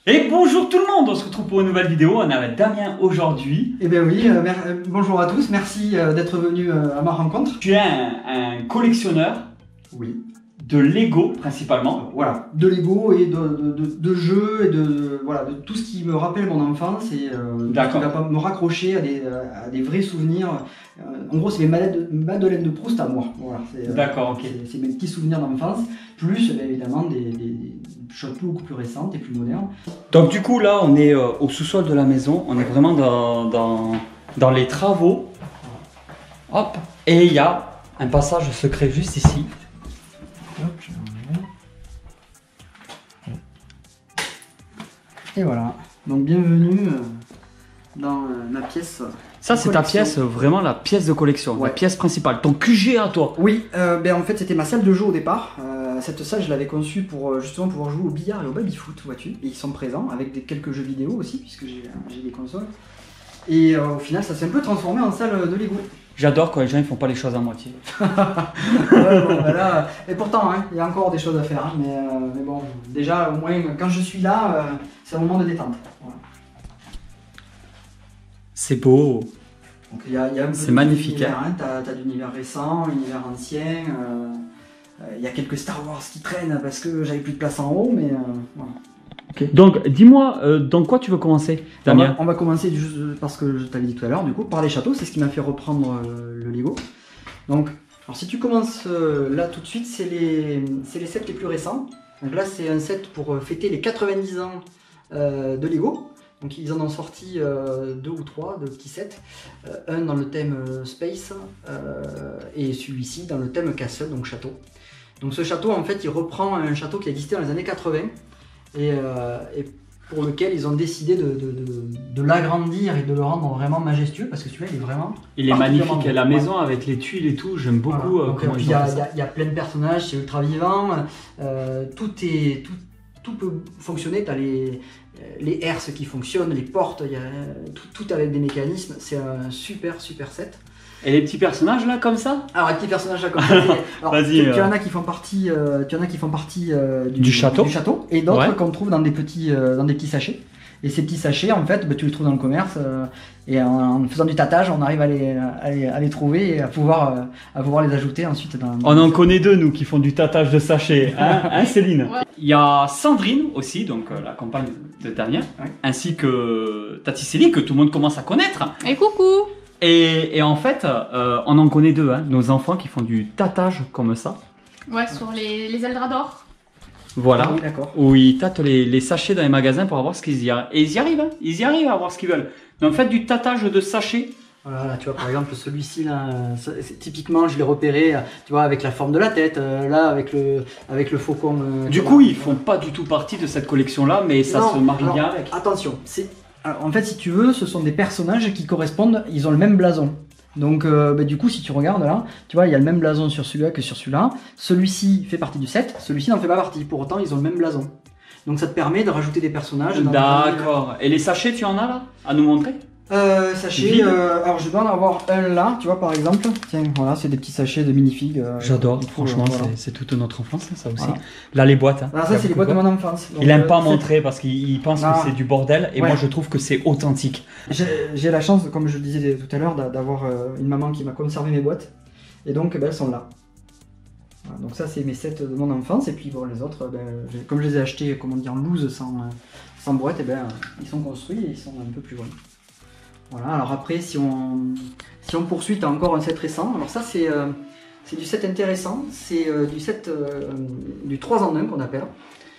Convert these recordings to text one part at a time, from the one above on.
Et bonjour tout le monde, on se retrouve pour une nouvelle vidéo, on est avec Damien aujourd'hui. Eh bien oui, bonjour à tous, merci d'être venus à ma rencontre. Tu es un collectionneur de Lego principalement. Voilà, de Lego et de jeux et de tout ce qui me rappelle mon enfance et qui va me raccrocher à des vrais souvenirs. En gros, c'est mes Madeleine de Proust à moi. Voilà, d'accord, ok. C'est mes petits souvenirs d'enfance, plus évidemment des choses beaucoup plus récentes et plus modernes. Donc du coup là, on est au sous-sol de la maison, on est vraiment dans les travaux. Hop, et il y a un passage secret juste ici. Et voilà, donc bienvenue dans ma pièce. Ça c'est ta pièce, vraiment la pièce de collection, la pièce principale, ton QG à toi. Oui, en fait c'était ma salle de jeu au départ. Cette salle je l'avais conçue pour justement pouvoir jouer au billard et au baby-foot, vois-tu. Et ils sont présents avec quelques jeux vidéo aussi, puisque j'ai des consoles. Et au final ça s'est un peu transformé en salle de Lego. J'adore quand les gens ils font pas les choses à moitié. Là, et pourtant, hein, il y a encore des choses à faire. Hein, mais bon, déjà, au moins, quand je suis là, c'est un moment de détente. Voilà. C'est beau. C'est magnifique. Hein, t'as de l'univers récent, l'univers ancien. Il y a quelques Star Wars qui traînent parce que j'avais plus de place en haut, mais voilà. Okay. Donc, dis-moi, dans quoi tu veux commencer, Damien? On va commencer juste parce que je t'avais dit tout à l'heure, du coup, par les châteaux, c'est ce qui m'a fait reprendre le Lego. Donc, alors si tu commences là tout de suite, c'est les sets les plus récents. Donc là, c'est un set pour fêter les 90 ans de Lego. Donc ils en ont sorti 2 ou 3 de petits sets. Un dans le thème Space et celui-ci dans le thème Castle, donc château. Donc ce château, en fait, il reprend un château qui existait dans les années 80. Et pour lequel ils ont décidé de l'agrandir et de le rendre vraiment majestueux, parce que celui-là il est vraiment... Il est magnifique, la maison avec les tuiles et tout, j'aime beaucoup comment ils ont fait ça. Il y a plein de personnages, c'est ultra vivant, tout peut fonctionner, tu as les herses qui fonctionnent, les portes, tout avec des mécanismes, c'est un super set. Et les petits personnages là comme ça? Alors les petits personnages là comme ça, tu en as qui font partie, du château et d'autres qu'on trouve dans des petits sachets. Et ces petits sachets en fait, tu les trouves dans le commerce et en faisant du tâtage, on arrive à les trouver et à pouvoir les ajouter ensuite dans... On en connaît deux nous qui font du tâtage de sachets, hein Céline? Ouais. Il y a Sandrine aussi, donc la compagne de Damien, ainsi que Tati Célie que tout le monde commence à connaître. Et coucou! Et en fait, on en connaît deux, hein, nos enfants qui font du tâtage comme ça. Ouais, sur les Eldrador. Voilà, oui, d'accord. Où ils tâtent les sachets dans les magasins pour avoir ce qu'ils y arrivent. Et ils y arrivent, hein, ils y arrivent à avoir ce qu'ils veulent. Donc faites du tâtage de sachets. Voilà, tu vois, par exemple, celui-ci là, typiquement, je l'ai repéré, tu vois, avec la forme de la tête, là, avec le faucon. Du coup, ils font pas du tout partie de cette collection-là, mais ça se marie bien avec. Attention, en fait, si tu veux, ce sont des personnages qui correspondent, ils ont le même blason. Donc, du coup, si tu regardes là, tu vois, il y a le même blason sur celui-là que sur celui-là. Celui-ci fait partie du set, celui-ci n'en fait pas partie. Pour autant, ils ont le même blason. Donc, ça te permet de rajouter des personnages. D'accord. Et les sachets, tu en as là à nous montrer? Sachets, alors je dois en avoir un là, tu vois, par exemple. Tiens, voilà, c'est des petits sachets de minifigs. J'adore, franchement, voilà. C'est toute notre enfance, ça aussi. Voilà. Là, les boîtes. Hein. Alors, ça, c'est les boîtes de mon enfance. Donc, il aime pas montrer parce qu'il pense que c'est du bordel, et moi, je trouve que c'est authentique. J'ai la chance, comme je le disais tout à l'heure, d'avoir une maman qui m'a conservé mes boîtes, et donc, elles sont là. Voilà, donc ça, c'est mes sets de mon enfance, et puis bon, les autres, comme je les ai achetés, comment dire, loose, sans boîte, eh ben, ils sont construits et ils sont un peu plus jaunes. Voilà, alors après, si on poursuit, tu as encore un set récent. Alors ça, c'est du set intéressant. C'est du set du 3 en 1 qu'on appelle.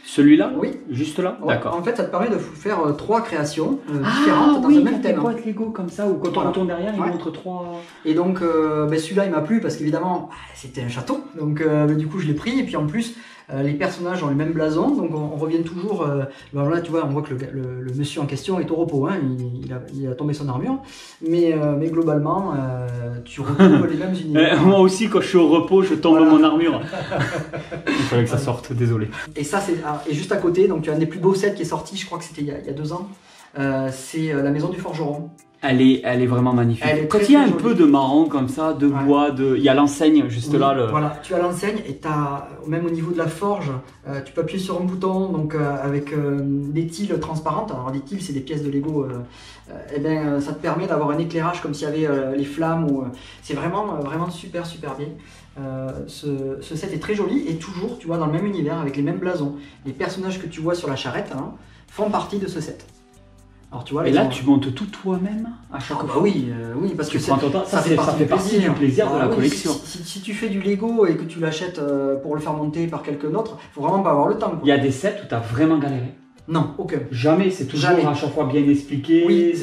Celui-là? Oui. Juste là? Ouais. D'accord. En fait, ça te permet de faire 3 créations différentes dans un même thème. Des boîtes Lego comme ça, où quand on retourne derrière, il montre 3... Et donc, celui-là, il m'a plu parce qu'évidemment, c'était un château. Donc, du coup, je l'ai pris. Et puis, en plus, les personnages ont le même blason. Donc, on revient toujours... là, tu vois, on voit que le monsieur en question est au repos. Hein, il a tombé son armure. Mais globalement, tu retrouves les mêmes univers. Moi aussi, quand je suis au repos, je tombe mon armure. Il fallait que ça sorte, désolé. Et ça, et juste à côté, donc tu as un des plus beaux sets qui est sorti, je crois que c'était il y a 2 ans. C'est la maison du forgeron. Elle est vraiment magnifique. Quand il y a un peu de marron comme ça, de bois, il y a l'enseigne juste là. Voilà, tu as l'enseigne et même au niveau de la forge, tu peux appuyer sur un bouton donc avec des tiles transparentes. Alors des tiles, c'est des pièces de Lego. Ça te permet d'avoir un éclairage comme s'il y avait les flammes. C'est vraiment super bien. Ce set est très joli et toujours, tu vois, dans le même univers avec les mêmes blasons. Les personnages que tu vois sur la charrette font partie de ce set. Alors, tu vois, et là, tu montes tout toi-même à chaque fois. Oui, parce que ça fait partie du plaisir de la collection. Si tu fais du Lego et que tu l'achètes pour le faire monter par quelqu'un d'autre, il faut vraiment pas avoir le temps. Quoi. Il y a des sets où tu as vraiment galéré? Non, aucun. Jamais, c'est toujours à chaque fois bien expliqué. Oui,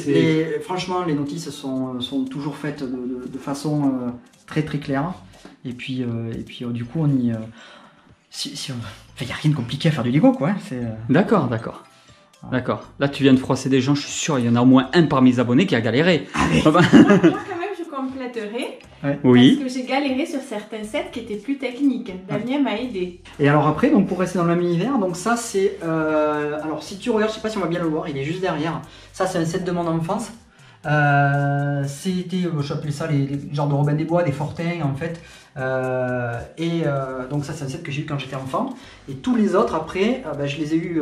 franchement, les notices sont toujours faites de façon très claire. Et puis du coup, il n'y a rien de compliqué à faire du Lego, quoi. D'accord. D'accord. Là, tu viens de froisser des gens, je suis sûr, il y en a au moins un parmi les abonnés qui a galéré. Moi, quand même, je compléterai. Ouais. Oui. Parce que j'ai galéré sur certains sets qui étaient plus techniques. Damien m'a aidé. Et alors après, donc pour rester dans le même univers, donc ça c'est... alors si tu regardes, je sais pas si on va bien le voir, il est juste derrière. Ça c'est un set de mon enfance. C'était, je appelais ça les genres de Robin des Bois, des Fortins en fait. Donc ça c'est un set que j'ai eu quand j'étais enfant. Et tous les autres après, je les ai eu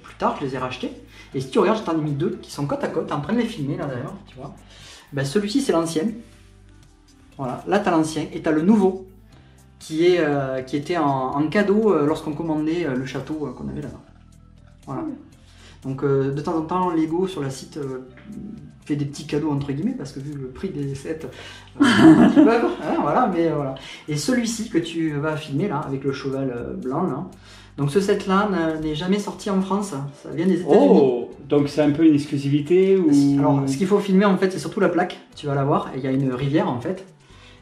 plus tard, je les ai rachetés. Et si tu regardes, j'en ai mis 2 qui sont côte à côte, en train de les filmer là d'ailleurs, tu vois. Celui-ci c'est l'ancien. Voilà, là tu as l'ancien et tu as le nouveau qui était en cadeau lorsqu'on commandait le château qu'on avait là-bas. Voilà. Donc de temps en temps, Lego sur la site fait des petits cadeaux entre guillemets parce que vu le prix des sets, ils peuvent, voilà, mais voilà. Et celui-ci que tu vas filmer là avec le cheval blanc là. Donc ce set là n'est jamais sorti en France, ça vient des États-Unis. Oh, donc c'est un peu une exclusivité ou... Alors ce qu'il faut filmer en fait c'est surtout la plaque, tu vas la voir, il y a une rivière en fait.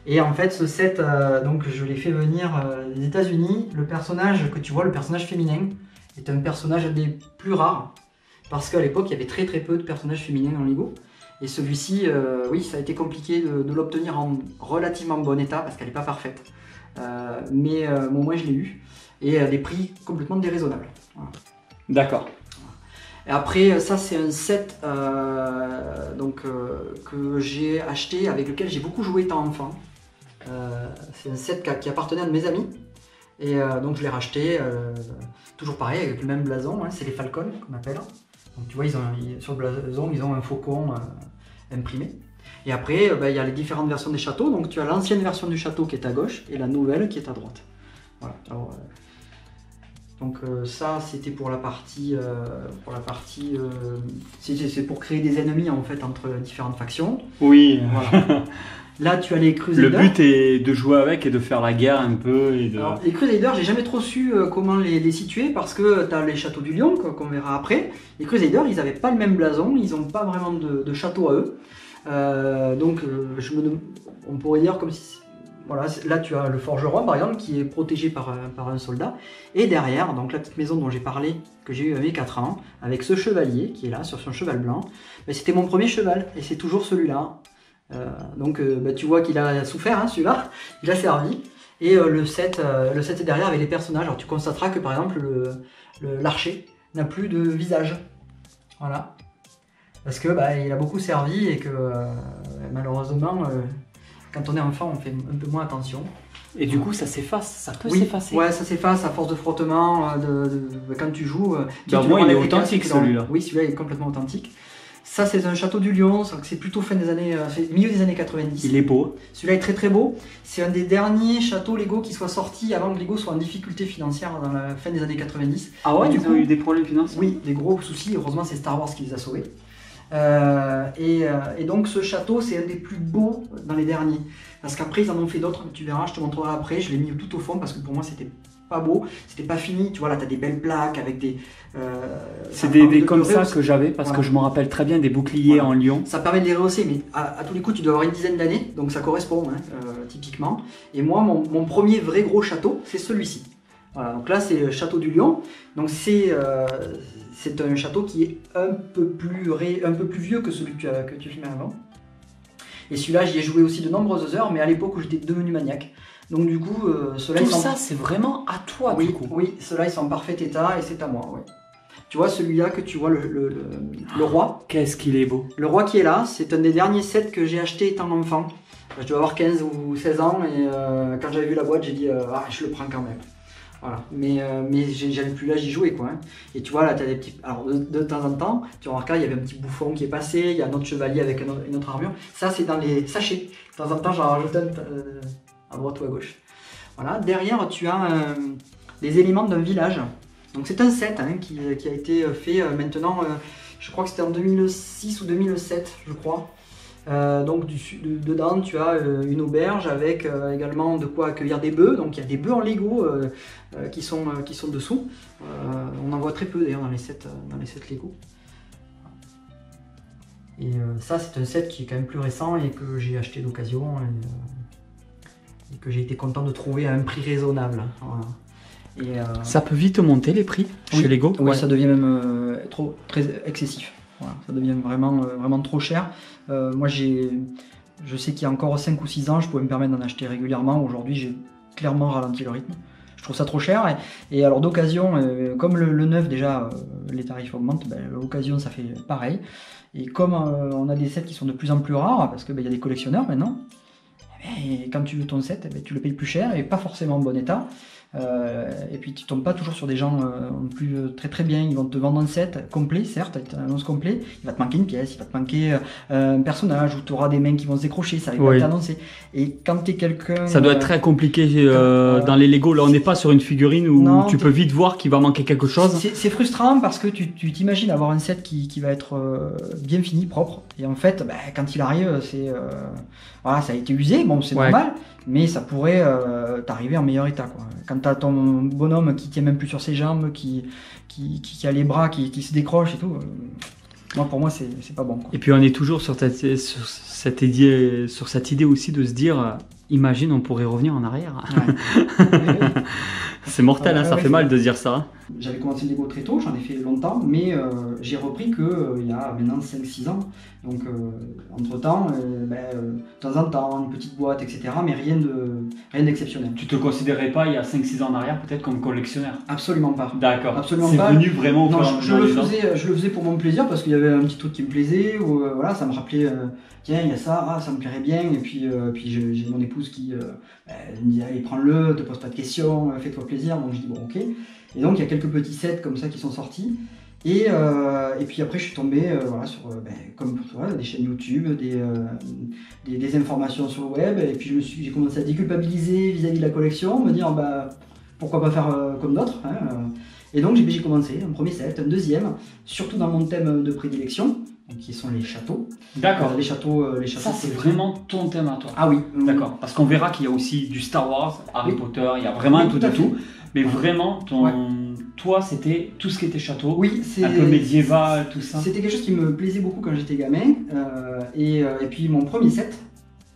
Et en fait ce set, donc je l'ai fait venir des États-Unis. Le personnage que tu vois, le personnage féminin, est un personnage des plus rares. Parce qu'à l'époque il y avait très peu de personnages féminins dans Lego. Et celui-ci, oui, ça a été compliqué de l'obtenir en relativement bon état parce qu'elle n'est pas parfaite. Mais moi je l'ai eu. Et à des prix complètement déraisonnables. Voilà. D'accord. Et après, ça c'est un set que j'ai acheté, avec lequel j'ai beaucoup joué étant enfant. C'est un set qui appartenait à un de mes amis. Et donc je l'ai racheté, toujours pareil, avec le même blason, c'est les Falcons qu'on appelle. Donc tu vois, sur le blason, ils ont un faucon imprimé. Et après, il y a les différentes versions des châteaux. Donc tu as l'ancienne version du château qui est à gauche et la nouvelle qui est à droite. Voilà. Alors, donc ça c'était pour la partie, c'est pour créer des ennemis en fait entre différentes factions. Oui. Voilà. Là tu as les Crusaders. Le but est de jouer avec et de faire la guerre un peu. Alors, les Crusaders, j'ai jamais trop su comment les situer parce que tu as les châteaux du Lion qu'on verra après. Les Crusaders, ils n'avaient pas le même blason, ils n'ont pas vraiment de château à eux. On pourrait dire comme si... Voilà, là tu as le forgeron par exemple qui est protégé par un soldat. Et derrière, donc la petite maison dont j'ai parlé, que j'ai eu à mes 4 ans, avec ce chevalier qui est là sur son cheval blanc, c'était mon premier cheval et c'est toujours celui-là. Tu vois qu'il a souffert, celui-là, il a servi. Et le set est derrière avec les personnages. Alors tu constateras que par exemple l'archer n'a plus de visage. Voilà. Parce que il a beaucoup servi et que malheureusement... quand on est enfant, on fait un peu moins attention. Et du coup, ça s'efface, ça peut s'effacer. Ouais, ça s'efface à force de frottement, quand tu joues. Moi, il est authentique celui-là. Oui, celui-là est complètement authentique. Ça, c'est un château du Lion, c'est plutôt fin des années, milieu des années 90. Il est beau. Celui-là est très très beau. C'est un des derniers châteaux Lego qui soit sorti avant que Lego soit en difficulté financière dans la fin des années 90. Ah ouais, du ils ont eu des problèmes financiers? Oui, des gros soucis. Heureusement, c'est Star Wars qui les a sauvés. Et donc, ce château, c'est un des plus beaux dans les derniers. Parce qu'après, ils en ont fait d'autres, tu verras, je te montrerai après. Je l'ai mis tout au fond parce que pour moi, c'était pas beau, c'était pas fini. Tu vois, là, tu as des belles plaques avec des. C'est des comme ça que j'avais parce que je me rappelle très bien des boucliers en Lyon. Ça permet de les rehausser, mais à tous les coups, tu dois avoir une dizaine d'années, donc ça correspond typiquement. Et moi, mon premier vrai gros château, c'est celui-ci. Voilà, donc là, c'est le château du Lion. Donc c'est un château qui est un peu plus vieux que celui que tu filmais avant. Et celui-là, j'y ai joué aussi de nombreuses heures, mais à l'époque où j'étais devenu maniaque. Donc du coup, ceux-là, tout ça, c'est vraiment à toi, oui, du coup. Oui, ceux-là, ils sont en parfait état et c'est à moi. Oui. Tu vois celui-là que tu vois, le roi. Qu'est-ce qu'il est beau. Le roi qui est là, c'est un des derniers sets que j'ai acheté étant enfant. Je dois avoir 15 ou 16 ans et quand j'avais vu la boîte, j'ai dit je le prends quand même. Voilà. Mais j'avais plus l'âge d'y jouer, quoi. Hein. Et tu vois, là, tu as des petits. Alors, de temps en temps, tu remarques, il y avait un petit bouffon qui est passé, il y a un autre chevalier avec une autre armure. Ça, c'est dans les sachets. De temps en temps, j'en rajoute un à droite ou à gauche. Voilà. Derrière, tu as des éléments d'un village. Donc, c'est un set qui a été fait maintenant, je crois que c'était en 2006 ou 2007, je crois. Donc dedans tu as une auberge avec également de quoi accueillir des bœufs, donc il y a des bœufs en Lego qui sont dessous. On en voit très peu d'ailleurs dans les sets Lego. Et ça c'est un set qui est quand même plus récent et que j'ai acheté d'occasion et que j'ai été content de trouver à un prix raisonnable. Voilà. Et, ça peut vite monter les prix chez Lego. Oui, ça devient même très excessif. Voilà, ça devient vraiment trop cher. Moi, je sais qu'il y a encore 5 ou 6 ans, je pouvais me permettre d'en acheter régulièrement. Aujourd'hui, j'ai clairement ralenti le rythme. Je trouve ça trop cher. Et alors, d'occasion, comme le neuf, déjà, les tarifs augmentent, l'occasion, ça fait pareil. Et comme on a des sets qui sont de plus en plus rares, parce qu'il y a des collectionneurs maintenant, et quand tu veux ton set, tu le payes plus cher et pas forcément en bon état. Et puis tu tombes pas toujours sur des gens non plus très très bien. Ils vont te vendre un set complet, certes, un annonce complet. Il va te manquer une pièce, il va te manquer un personnage, ou tu auras des mains qui vont se décrocher, ça va t'annoncer. Et quand tu es quelqu'un. Ça doit être très compliqué dans les Lego. Là, on n'est pas sur une figurine où tu peux vite voir qu'il va manquer quelque chose. C'est frustrant parce que tu t'imagines avoir un set qui va être bien fini, propre. Et en fait, quand il arrive, voilà, ça a été usé, bon, c'est normal. Mais ça pourrait t'arriver en meilleur état, quoi. Quand t'as ton bonhomme qui tient même plus sur ses jambes, qui a les bras qui se décrochent et tout, moi pour moi c'est pas bon, quoi. Et puis on est toujours sur cette idée aussi de se dire, imagine on pourrait revenir en arrière. Ouais. C'est mortel, ça fait mal de dire ça. J'avais commencé le Lego très tôt, j'en ai fait longtemps, mais j'ai repris il y a maintenant 5-6 ans. Donc entre temps, de temps en temps, une petite boîte, etc. Mais rien d'exceptionnel. Tu te considérais pas il y a 5-6 ans en arrière peut-être comme collectionneur? Absolument pas. D'accord. Absolument pas. C'est venu vraiment non, je le faisais pour mon plaisir parce qu'il y avait un petit truc qui me plaisait, ou voilà, ça me rappelait, tiens, il y a ça, ça me plairait bien. Et puis j'ai mon épouse qui me dit, allez, prends-le, te pose pas de questions, fais-toi plaisir. Donc je dis, bon, ok. Et donc il y a quelques petits sets comme ça qui sont sortis. Et puis après je suis tombé sur, comme pour toi, des chaînes YouTube, des informations sur le web, et puis j'ai commencé à déculpabiliser vis-à-vis de la collection, me dire pourquoi pas faire comme d'autres, hein. Et donc j'ai commencé un premier set, un deuxième, surtout dans mon thème de prédilection, qui sont les châteaux. D'accord. Les châteaux. Ça c'est vraiment ton thème à toi. Ah oui. D'accord. Parce qu'on verra qu'il y a aussi du Star Wars, Harry Potter, il y a vraiment un peu de tout. Mais vraiment toi, c'était tout ce qui était château, un peu médiéval, tout ça. C'était quelque chose qui me plaisait beaucoup quand j'étais gamin. Et puis mon premier set,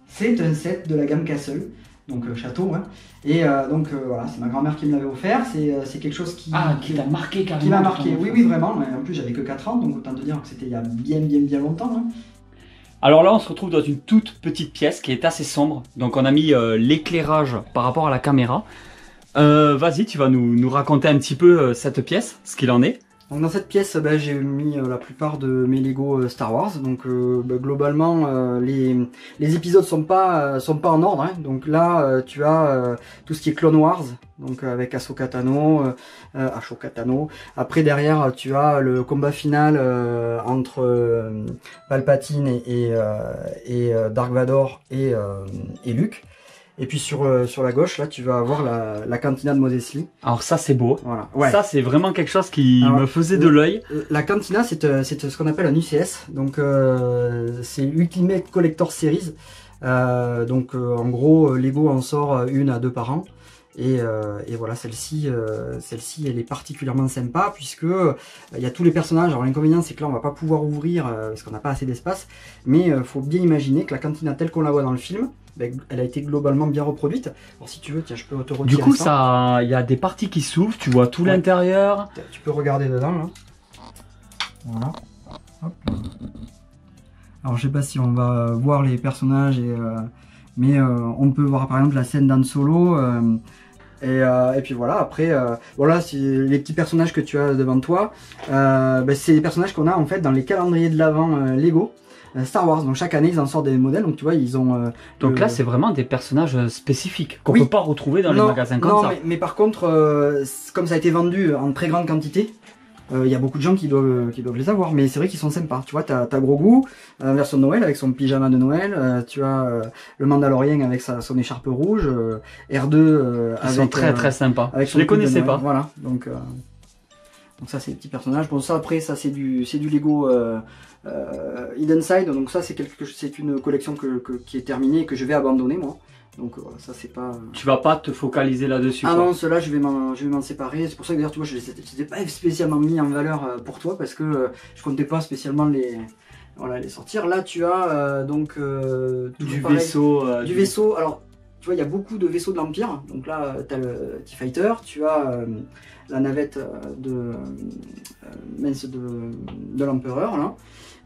c'est un set de la gamme Castle, donc château. Hein. Et donc voilà, c'est ma grand-mère qui me l'avait offert. C'est quelque chose qui t'a marqué carrément. Qui m'a marqué, oui, vraiment. En plus, j'avais que 4 ans, donc autant te dire que c'était il y a bien longtemps. Hein. Alors là, on se retrouve dans une toute petite pièce qui est assez sombre. Donc on a mis l'éclairage par rapport à la caméra. Vas-y, tu vas nous raconter un petit peu cette pièce, ce qu'il en est. Donc dans cette pièce, j'ai mis la plupart de mes Lego Star Wars. Donc globalement, les épisodes sont pas en ordre. Hein. Donc là, tu as tout ce qui est Clone Wars, donc avec Ahsoka Tano. Après derrière, tu as le combat final entre Palpatine et Dark Vador et Luke. Et puis sur la gauche, là, tu vas avoir la cantina de Mos Eisley. Alors ça, c'est beau. Voilà. Ouais. Ça, c'est vraiment quelque chose qui me faisait de l'œil. La cantina, c'est ce qu'on appelle un UCS. Donc, c'est Ultimate Collector Series. En gros, Lego en sort 1 à 2 par an. Et voilà, celle-ci, elle est particulièrement sympa puisque il y a tous les personnages. Alors l'inconvénient, c'est que là, on va pas pouvoir ouvrir parce qu'on n'a pas assez d'espace. Mais faut bien imaginer que la cantina telle qu'on la voit dans le film, elle a été globalement bien reproduite. Alors si tu veux, tiens, je peux te retirer ça. Du coup, il y a des parties qui s'ouvrent, tu vois tout l'intérieur. Tu peux regarder dedans, là. Voilà. Hop. Alors je sais pas si on va voir les personnages, mais on peut voir par exemple la scène d'Han Solo. Et puis voilà, après, voilà, les petits personnages que tu as devant toi, c'est des personnages qu'on a en fait dans les calendriers de l'Avent Lego. Star Wars, donc chaque année ils en sortent des modèles, donc tu vois ils ont... donc là c'est vraiment des personnages spécifiques qu'on peut pas retrouver dans les magasins comme ça. Mais par contre, comme ça a été vendu en très grande quantité, il y a beaucoup de gens qui doivent les avoir, mais c'est vrai qu'ils sont sympas. Tu vois, t'as Grogu, version de Noël avec son pyjama de Noël, tu as le Mandalorien avec son écharpe rouge, R2 ils sont très sympas, je les connaissais pas. Voilà, donc ça c'est des petits personnages. Bon ça après ça c'est du Lego Hidden Side, donc ça c'est une collection qui est terminée et que je vais abandonner moi. Donc ça c'est pas... Tu vas pas te focaliser là-dessus. Ah non, ceux-là je vais m'en séparer. C'est pour ça que d'ailleurs tu vois je les ai pas spécialement mis en valeur pour toi parce que je comptais pas spécialement les sortir. Là tu as du vaisseau. Du vaisseau. Alors tu vois il y a beaucoup de vaisseaux de l'Empire. Donc là tu as le TIE-Fighter, tu as la navette de l'Empereur là.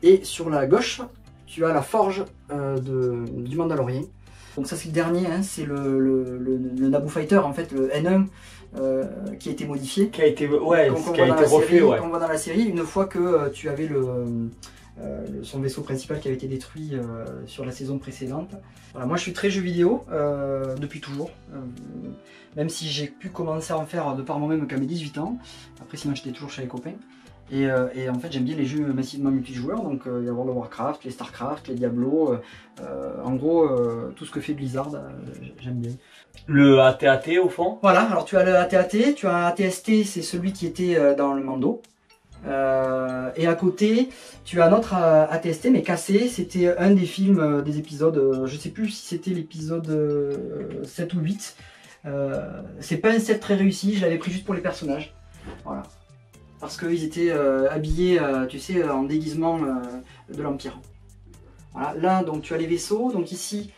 Et sur la gauche tu as la forge du Mandalorien. Donc ça c'est le dernier, hein, c'est le Naboo Fighter en fait, le N1 qui a été modifié. Qui a été refait, qu'on voit dans la série, une fois que tu avais son vaisseau principal qui avait été détruit sur la saison précédente. Voilà, moi je suis très jeu vidéo depuis toujours, même si j'ai pu commencer à en faire de par moi-même qu'à mes 18 ans. Après sinon j'étais toujours chez les copains. Et en fait j'aime bien les jeux massivement multijoueurs, donc il y a World of Warcraft, les Starcraft, les Diablo, en gros tout ce que fait Blizzard, j'aime bien. Le AT-AT au fond. Voilà, alors tu as le AT-AT, tu as un AT-ST, c'est celui qui était dans le Mando. Et à côté, tu as un autre AT-ST mais cassé, c'était un des films, des épisodes, je sais plus si c'était l'épisode 7 ou 8. C'est pas un set très réussi, je l'avais pris juste pour les personnages. Voilà. Parce qu'ils étaient habillés, tu sais, en déguisement de l'Empire. Voilà. Là, donc tu as les vaisseaux. Donc ici,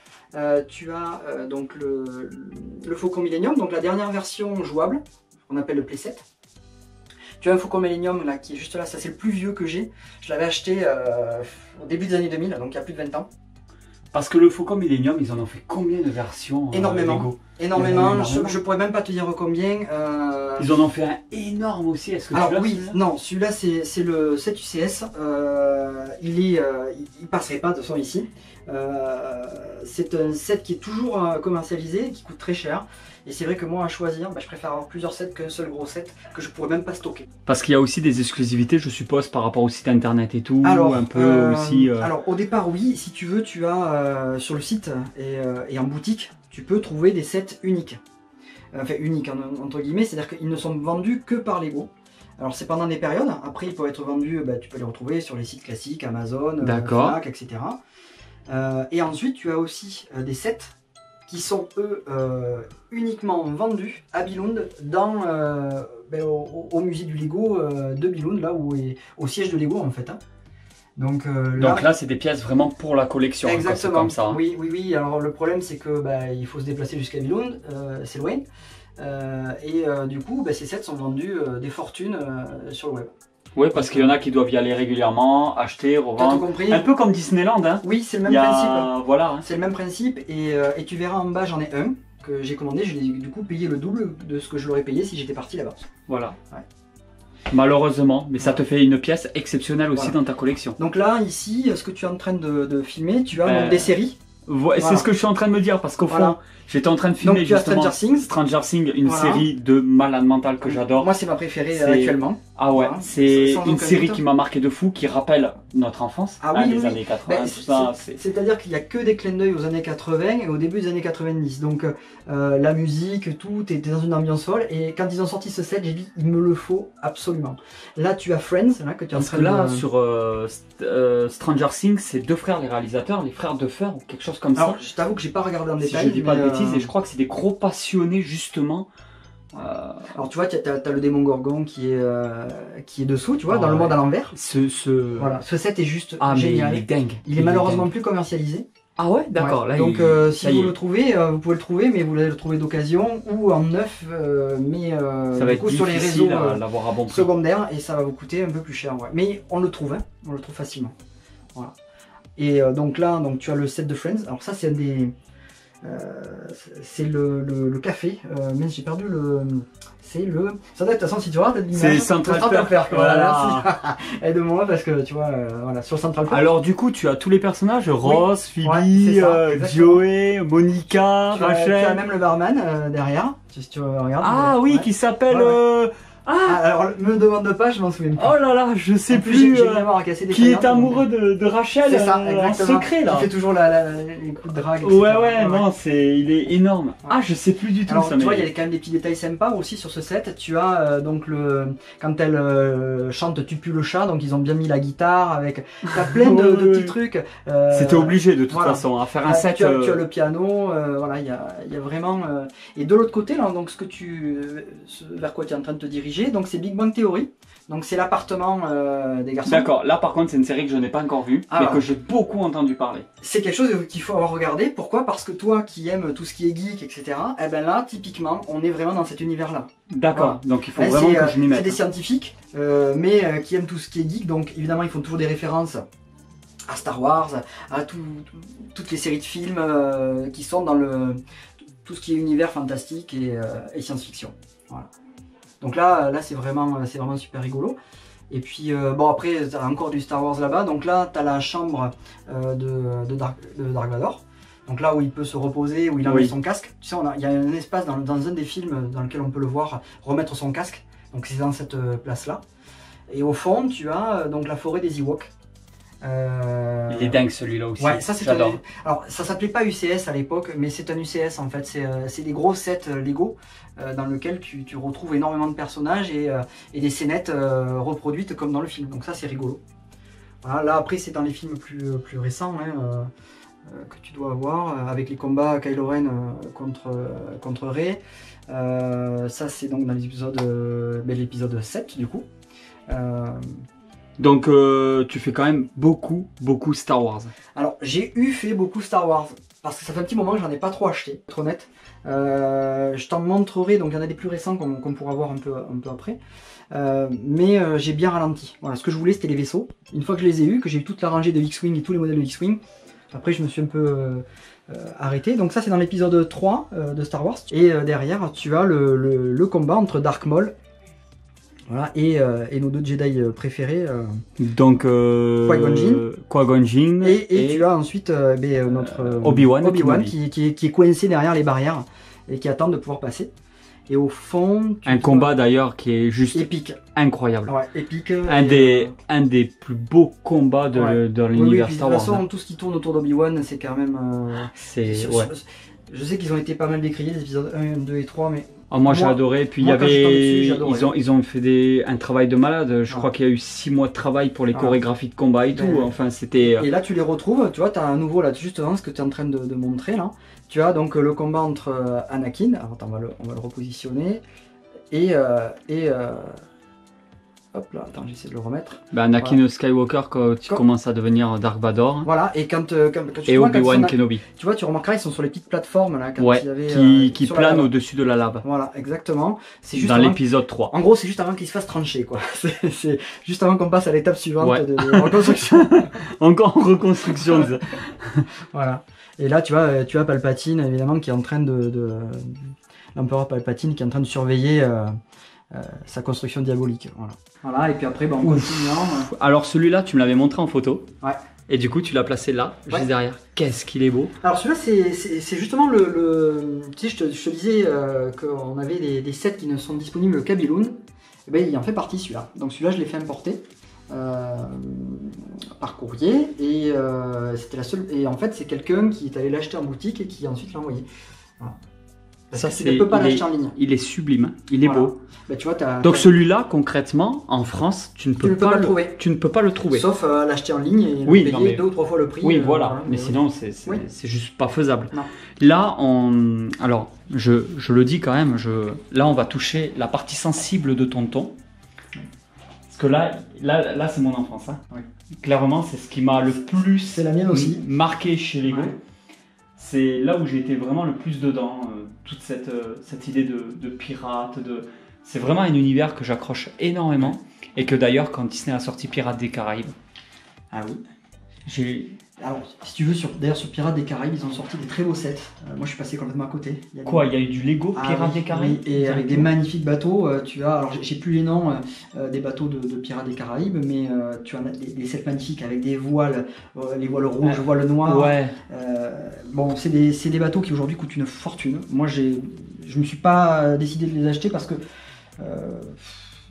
tu as donc le Faucon Millennium, donc la dernière version jouable, qu'on appelle le Playset. Tu as un Faucon Millennium là qui est juste là. Ça c'est le plus vieux que j'ai. Je l'avais acheté au début des années 2000, donc il y a plus de 20 ans. Parce que le Faucon Millennium, ils en ont fait combien de versions? Énormément. Énormément. Je pourrais même pas te dire combien. Ils en ont fait un énorme aussi. Est-ce que alors oui, non, celui-là c'est le 7 UCS. Il passerait pas de toute façon ici. C'est un set qui est toujours commercialisé, qui coûte très cher. Et c'est vrai que moi à choisir, je préfère avoir plusieurs sets qu'un seul gros set que je pourrais même pas stocker. Parce qu'il y a aussi des exclusivités, je suppose, par rapport au site internet et tout. Alors, un peu aussi. Alors au départ oui, si tu veux, tu as sur le site et en boutique, tu peux trouver des sets uniques. Enfin uniques entre guillemets, c'est-à-dire qu'ils ne sont vendus que par Lego. Alors c'est pendant des périodes, après ils peuvent être vendus, tu peux les retrouver sur les sites classiques, Amazon, Fnac, etc. Et ensuite tu as aussi des sets qui sont eux uniquement vendus à Billund au musée du Lego de Billund, là où est au siège de Lego en fait. Hein. Donc là c'est des pièces vraiment pour la collection. Exactement. Comme ça. Hein. Oui. Alors le problème c'est que il faut se déplacer jusqu'à Billund, c'est loin. Du coup ces sets sont vendus des fortunes sur le web. Oui, parce qu'il y en a qui doivent y aller régulièrement, acheter, revendre. Un peu comme Disneyland. Hein. Oui, c'est le même principe. Voilà. Hein. C'est le même principe et tu verras en bas, j'en ai un que j'ai commandé. Je l'ai du coup payé le double de ce que je l'aurais payé si j'étais parti là-bas. Voilà. Ouais. Malheureusement, mais ça te fait une pièce exceptionnelle aussi Voilà. dans ta collection. Donc là, ici, ce que tu es en train de filmer, tu as donc des séries. Ouais, Voilà. c'est ce que je suis en train de me dire, parce qu'au fond, j'étais en train de filmer Donc tu as justement Stranger Things, une Voilà. série de malade mental que j'adore. Moi, c'est ma préférée C'est- actuellement. Ah ouais, Voilà. c'est Sans une aucun série doute. qui m'a marqué de fou, qui rappelle notre enfance, Ah oui, les oui. années 80, Ben, tout ça. C'est-à-dire qu'il n'y a que des clins d'œil aux années 80 et au début des années 90. Donc la musique, tout était dans une ambiance folle. Et quand ils ont sorti ce set, j'ai dit il me le faut absolument. Là, tu as Friends, là, que tu es en Parce train que là, de... sur Stranger Things, c'est deux frères les réalisateurs, les frères Duffer ou quelque chose comme Alors, ça. je t'avoue que j'ai pas regardé en Si détail. je dis pas de mais, bêtises, et je crois que c'est des gros passionnés justement. Alors tu vois, tu as le démon Gorgon qui est dessous, tu vois, Ah dans le ouais. monde à l'envers. Voilà. Ce set est juste Ah mais génial. il est dingue. Il est malheureusement dingue. plus commercialisé. Ah ouais, d'accord. Ouais. Là, Donc si ça y vous est. le trouvez, vous pouvez le trouver, mais vous allez le trouver d'occasion ou en neuf, mais Ça va du être coup sur les réseaux difficile à l'avoir à bon prix. secondaires et ça va vous coûter un peu plus cher. Ouais. Mais on le trouve, hein, on le trouve facilement. Voilà. Et donc là, donc tu as le set de Friends. Alors ça, c'est un des, c'est le café. Mais j'ai perdu le. C'est le. Ça doit être de toute façon si tu vois, C'est Central Perk. Voilà. Merci. Aide-moi parce que tu vois, voilà, sur Central Perk. Alors du coup, tu as tous les personnages, Ross, Phoebe, Ouais, c'est ça, exactement. Joey, Monica, tu as Rachel. même le barman derrière. Si tu regardes. Ah oui, Ouais. qui s'appelle. Ouais, alors me demande pas, je m'en souviens plus. Oh là là, je sais En plus, plus. j'ai vraiment cassé des Qui caillards, est amoureux de Rachel C'est ça, en exactement. secret là. Qui fait toujours les coups de drague. Ouais, etc. ouais, non, il est énorme. Ah, je sais plus du tout Alors, ça. tu vois, mais- il y a quand même des petits détails sympas aussi sur ce set. Tu as donc quand elle chante Tu pues le chat, donc ils ont bien mis la guitare avec. T'as plein de Oui, petits oui. trucs. C'était obligé de toute voilà. façon à faire un set. Tu as le piano, voilà, il y a vraiment. Et de l'autre côté, là, donc vers quoi tu es en train de te diriger, donc c'est Big Bang Theory. Donc c'est l'appartement des garçons. D'accord, là par contre c'est une série que je n'ai pas encore vue, Ah, mais voilà. que j'ai beaucoup entendu parler. C'est quelque chose qu'il faut avoir regardé. Pourquoi? Parce que toi qui aimes tout ce qui est geek, etc., eh ben là, typiquement, on est vraiment dans cet univers-là. D'accord, donc il faut Là, vraiment que je m'y c'est mette. des scientifiques, mais qui aiment tout ce qui est geek. Donc évidemment, ils font toujours des références à Star Wars, à toutes les séries de films qui sont dans tout ce qui est univers fantastique et science-fiction. Voilà. Donc là c'est vraiment super rigolo. Et puis bon après t'as encore du Star Wars là-bas. Donc là t'as la chambre de Dark Vador. Donc là où il peut se reposer, où il enlève son casque. Tu sais, il y a un espace dans un des films dans lequel on peut le voir remettre son casque. Donc c'est dans cette place-là. Et au fond tu as donc la forêt des Ewoks. Il est dingue celui-là aussi. Ouais, ça c'est j'adore. Alors ça s'appelait pas UCS à l'époque, mais c'est un UCS en fait. C'est des gros sets Lego dans lesquels tu retrouves énormément de personnages et des scénettes reproduites comme dans le film. Donc ça c'est rigolo. Voilà, là après c'est dans les films plus récents hein, que tu dois avoir avec les combats Kylo Ren contre Rey. Ça c'est donc dans l'épisode 7 du coup. Donc tu fais quand même beaucoup Star Wars. Alors j'ai fait beaucoup Star Wars parce que ça fait un petit moment que j'en ai pas trop acheté, être honnête. Je t'en montrerai, donc il y en a des plus récents qu'on pourra voir un peu après. Mais j'ai bien ralenti. Voilà, ce que je voulais c'était les vaisseaux. Une fois que je les ai eus, que j'ai eu toute la rangée de X-Wing et tous les modèles de X-Wing, après je me suis un peu arrêté. Donc ça c'est dans l'épisode 3 de Star Wars. Et derrière tu as le combat entre Dark Maul. Voilà, et nos deux Jedi préférés. Donc Qui-Gon Jinn Et tu as ensuite notre Obi-Wan qui est coincé derrière les barrières et qui attend de pouvoir passer. Et au fond, un combat d'ailleurs qui est juste épique, incroyable. Ouais, épique. Un des plus beaux combats de l'univers Star Wars. De toute façon, tout ce qui tourne autour d'Obi-Wan, c'est quand même. Je sais qu'ils ont été pas mal décriés les épisodes 1, 2 et 3, mais. Moi j'ai adoré, puis il y avait ils ont fait un travail de malade, je crois qu'il y a eu 6 mois de travail pour les chorégraphies de combat et tout, enfin c'était... Et là tu les retrouves, tu vois, tu as à nouveau là justement ce que tu es en train de montrer là, tu as donc le combat entre Anakin, alors attends, on va le repositionner, et hop là, attends, j'essaie de le remettre. Anakin Skywalker quand tu commences à devenir Dark Vador. Voilà, et quand tu et Obi-Wan Kenobi. Tu vois, tu remarqueras, ils sont sur les petites plateformes là, qui planent au-dessus de la lave. Voilà, exactement. C'est juste dans l'épisode 3. En gros, c'est juste avant qu'ils se fassent trancher, quoi. C'est juste avant qu'on passe à l'étape suivante de reconstruction. Encore en reconstruction. Voilà. Et là, tu as Palpatine, évidemment, qui est en train l'empereur Palpatine qui est en train de surveiller sa construction diabolique. Voilà, et puis après, en continuant... Alors celui-là, tu me l'avais montré en photo. Ouais. Et du coup, tu l'as placé là, juste derrière. Qu'est-ce qu'il est beau. Alors celui-là, c'est justement tu sais, je te disais qu'on avait des sets qui ne sont disponibles qu'à Biloun. Et ben, il en fait partie celui-là. Donc celui-là, je l'ai fait importer par courrier. Et c'était la seule. Et en fait, c'est quelqu'un qui est allé l'acheter en boutique et qui ensuite l'a envoyé. Voilà. Parce que tu ne peux pas l'acheter en ligne. Il est sublime, il est beau. Bah, tu vois, donc celui-là, concrètement, en France, tu ne peux pas le trouver. Sauf l'acheter en ligne et le payer 2 ou 3 fois le prix. Oui, voilà. Mais sinon, c'est juste pas faisable. Non. Là, alors, je le dis quand même, là, on va toucher la partie sensible de Tonton. Parce que là c'est mon enfance. Hein. Oui. Clairement, c'est ce qui m'a le plus la mienne aussi. Marqué chez Lego. Ouais. C'est là où j'ai été vraiment le plus dedans. Toute cette idée de pirate, c'est vraiment un univers que j'accroche énormément et que d'ailleurs quand Disney a sorti Pirates des Caraïbes, ah oui, alors si tu veux d'ailleurs sur Pirates des Caraïbes ils ont sorti des très beaux sets. Moi je suis passé complètement à côté. Il y a eu du Lego Pirates des Caraïbes et avec des magnifiques bateaux. Tu as, alors j'ai plus les noms des bateaux de Pirates des Caraïbes, mais tu as des sets magnifiques avec des voiles, les voiles rouges, voiles noires. Ouais. Bon, c'est des bateaux qui aujourd'hui coûtent une fortune. Moi je me suis pas décidé de les acheter parce que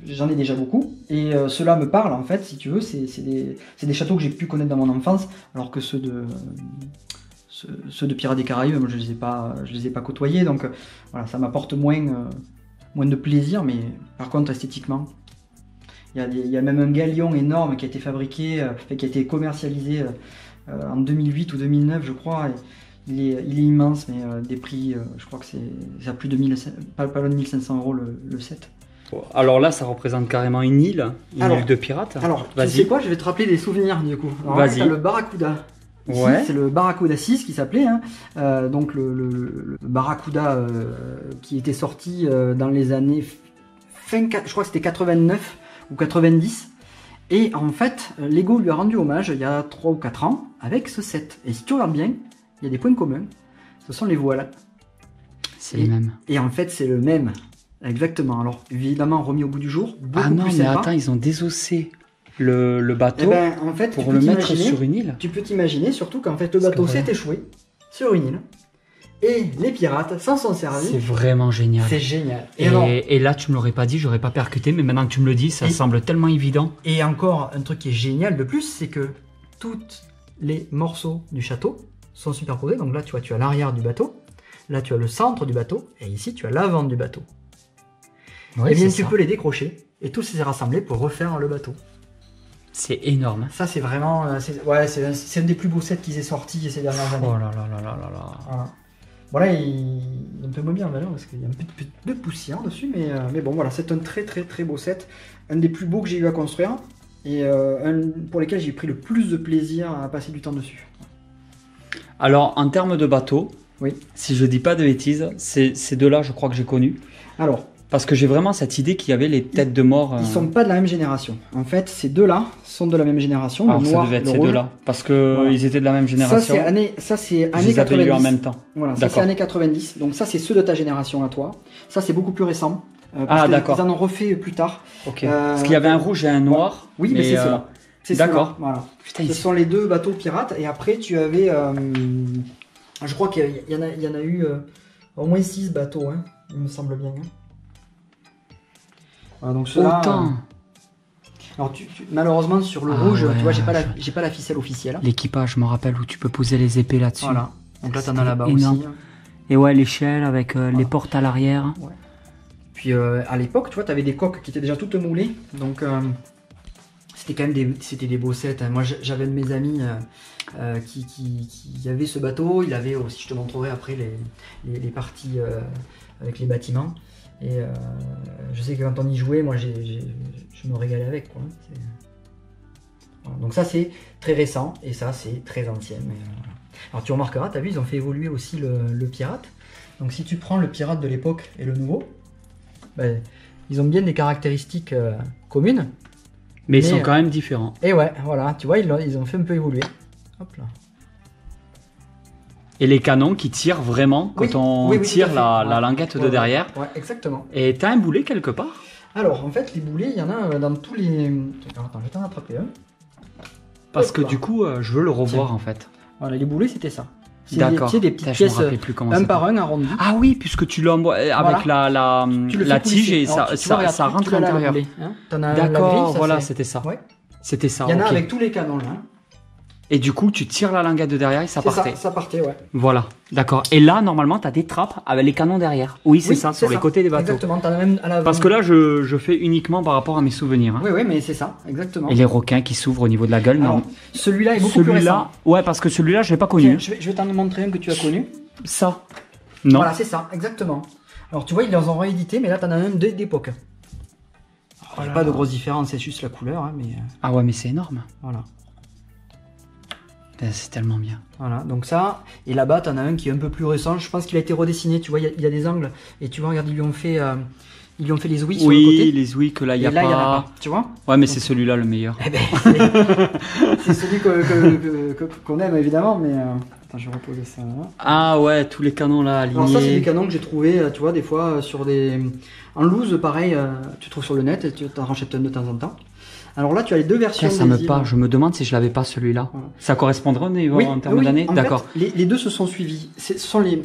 j'en ai déjà beaucoup et ceux-là me parlent en fait, si tu veux, c'est des châteaux que j'ai pu connaître dans mon enfance, alors que ceux de Pirates des Caraïbes, moi, je les ai pas côtoyés, donc voilà, ça m'apporte moins de plaisir, mais par contre esthétiquement, il y a même un galion énorme qui a été fabriqué, qui a été commercialisé en 2008 ou 2009 je crois. Il est immense, mais des prix, je crois que ça a plus de pas loin de 1500 € le set. Alors là, ça représente carrément une île de pirates. Alors, tu sais quoi, je vais te rappeler des souvenirs du coup. Vas-y. Le Barracuda. Ouais. C'est le Barracuda 6 qui s'appelait. Hein. Donc le Barracuda qui était sorti dans les années je crois que c'était 89 ou 90. Et en fait, Lego lui a rendu hommage il y a 3 ou 4 ans avec ce set. Et si tu regardes bien, il y a des points communs. Ce sont les voiles. C'est les mêmes. Et en fait, c'est le même. Exactement. Alors, évidemment, remis au goût du jour. Ah non, mais attends, ils ont désossé le bateau en fait, pour le mettre sur une île. Tu peux t'imaginer, surtout qu'en fait, le bateau s'est échoué sur une île. Et les pirates s'en sont servis. C'est vraiment génial. C'est génial. Et là, tu me l'aurais pas dit, j'aurais pas percuté, mais maintenant que tu me le dis, ça semble tellement évident. Et encore, un truc qui est génial de plus, c'est que tous les morceaux du château sont superposés. Donc là, tu vois, tu as l'arrière du bateau. Là, tu as le centre du bateau. Et ici, tu as l'avant du bateau. Ouais, et bien, tu peux les décrocher et tous les rassembler pour refaire le bateau. C'est énorme. Ça, c'est vraiment... c'est un des plus beaux sets qu'ils aient sortis ces dernières années. Oh là là là là là là. Voilà. Voilà, il est un peu moins bien en valeur parce qu'il y a un peu de poussière dessus, mais bon, voilà, c'est un très très très beau set. Un des plus beaux que j'ai eu à construire et pour lesquels j'ai pris le plus de plaisir à passer du temps dessus. Alors, en termes de bateau, oui. Si je dis pas de bêtises, ces deux-là, je crois que j'ai connu. Alors, parce que j'ai vraiment cette idée qu'il y avait les têtes de mort. Ils sont pas de la même génération. En fait, ces deux-là sont de la même génération. Alors, ça devait être ces deux-là, parce que voilà. Ils étaient de la même génération. Ça, c'est années 90. Eu en même temps. Voilà, ça c'est années 90. Donc ça, c'est ceux de ta génération à toi. Ça, c'est beaucoup plus récent. D'accord. Ils en ont refait plus tard. Ok. Parce qu'il y avait un rouge et un noir. Oui, mais c'est ceux-là. D'accord. Voilà. Putain, ce sont les deux bateaux pirates. Et après, tu avais... je crois qu'il y en a eu au moins 6 bateaux, hein, il me semble bien. Hein. Voilà, donc autant. Alors malheureusement sur le rouge, tu vois, j'ai pas la ficelle officielle. L'équipage, je me rappelle où tu peux poser les épées là-dessus. Voilà. Donc là t'en as là-bas aussi. Et ouais, l'échelle avec les portes à l'arrière. Ouais. Puis à l'époque, tu vois, t'avais des coques qui étaient déjà toutes moulées. Donc c'était quand même des beaux sets. Hein. Moi j'avais un de mes amis qui avait ce bateau. Il avait aussi, je te montrerai après les parties avec les bâtiments. Et je sais que quand on y jouait, moi je me régalais avec quoi. Voilà. Donc ça c'est très récent et ça c'est très ancien. Mais, voilà. Alors tu remarqueras, t'as vu, ils ont fait évoluer aussi le pirate. Donc si tu prends le pirate de l'époque et le nouveau, ben, ils ont bien des caractéristiques communes. Mais ils sont quand même différents. Et ouais, voilà, tu vois, ils ont fait un peu évoluer. Hop là. Et les canons qui tirent vraiment quand on tire la languette de derrière. Ouais, exactement. Et t'as un boulet quelque part? Alors, en fait, les boulets, il y en a dans tous les... Attends, je vais t'en attraper un. Parce que du coup, je veux le revoir en fait. Voilà, les boulets, c'était ça. D'accord. C'est des petites pièces, un par un, arrondies. Ah oui, puisque tu l'envoies avec la tige et ça rentre à l'intérieur. Hein. D'accord, voilà, c'était ça. Ouais. C'était ça. Il y en a avec tous les canons là. Et du coup, tu tires la languette de derrière et ça partait. Ça partait, ouais. Voilà, d'accord. Et là, normalement, tu as des trappes avec les canons derrière. Oui, c'est ça, sur les côtés des bateaux. Exactement, t'en as même à l'avant. Parce que là, je fais uniquement par rapport à mes souvenirs. Hein. Oui, mais c'est ça, exactement. Et les requins qui s'ouvrent au niveau de la gueule, non. Celui-là est beaucoup plus récent. Ouais, parce que celui-là, je l'ai pas connu. Tiens, je vais t'en montrer un que tu as connu. Ça. Non. Voilà, c'est ça, exactement. Alors, tu vois, ils les ont réédité, mais là, t'en as un d'époque. Il n'y a pas de grosse différence, c'est juste la couleur. Hein, mais... Ah ouais, mais c'est énorme. Voilà. C'est tellement bien. Voilà, donc ça, et là-bas, tu en as un qui est un peu plus récent. Je pense qu'il a été redessiné, tu vois, il y a des angles. Et tu vois, regarde, ils lui ont fait les ouïes sur le côté. Oui, les ouïes que là, il n'y a, pas. Tu vois. Ouais, mais c'est celui-là le meilleur. Eh ben, c'est celui qu'on aime, évidemment, mais... Attends, je vais reposer ça. Là. Ah ouais, tous les canons là alignés. Alors ça, c'est des canons que j'ai trouvé, tu vois, des fois, sur des... En loose, pareil, tu trouves sur le net, et tu t'en rachètes un de temps en temps. Alors là, tu as les deux versions. Ça me parle. Je me demande si je l'avais pas celui-là. Voilà. Ça correspondrait en termes d'années. D'accord. Les deux se sont suivis. Ce sont les,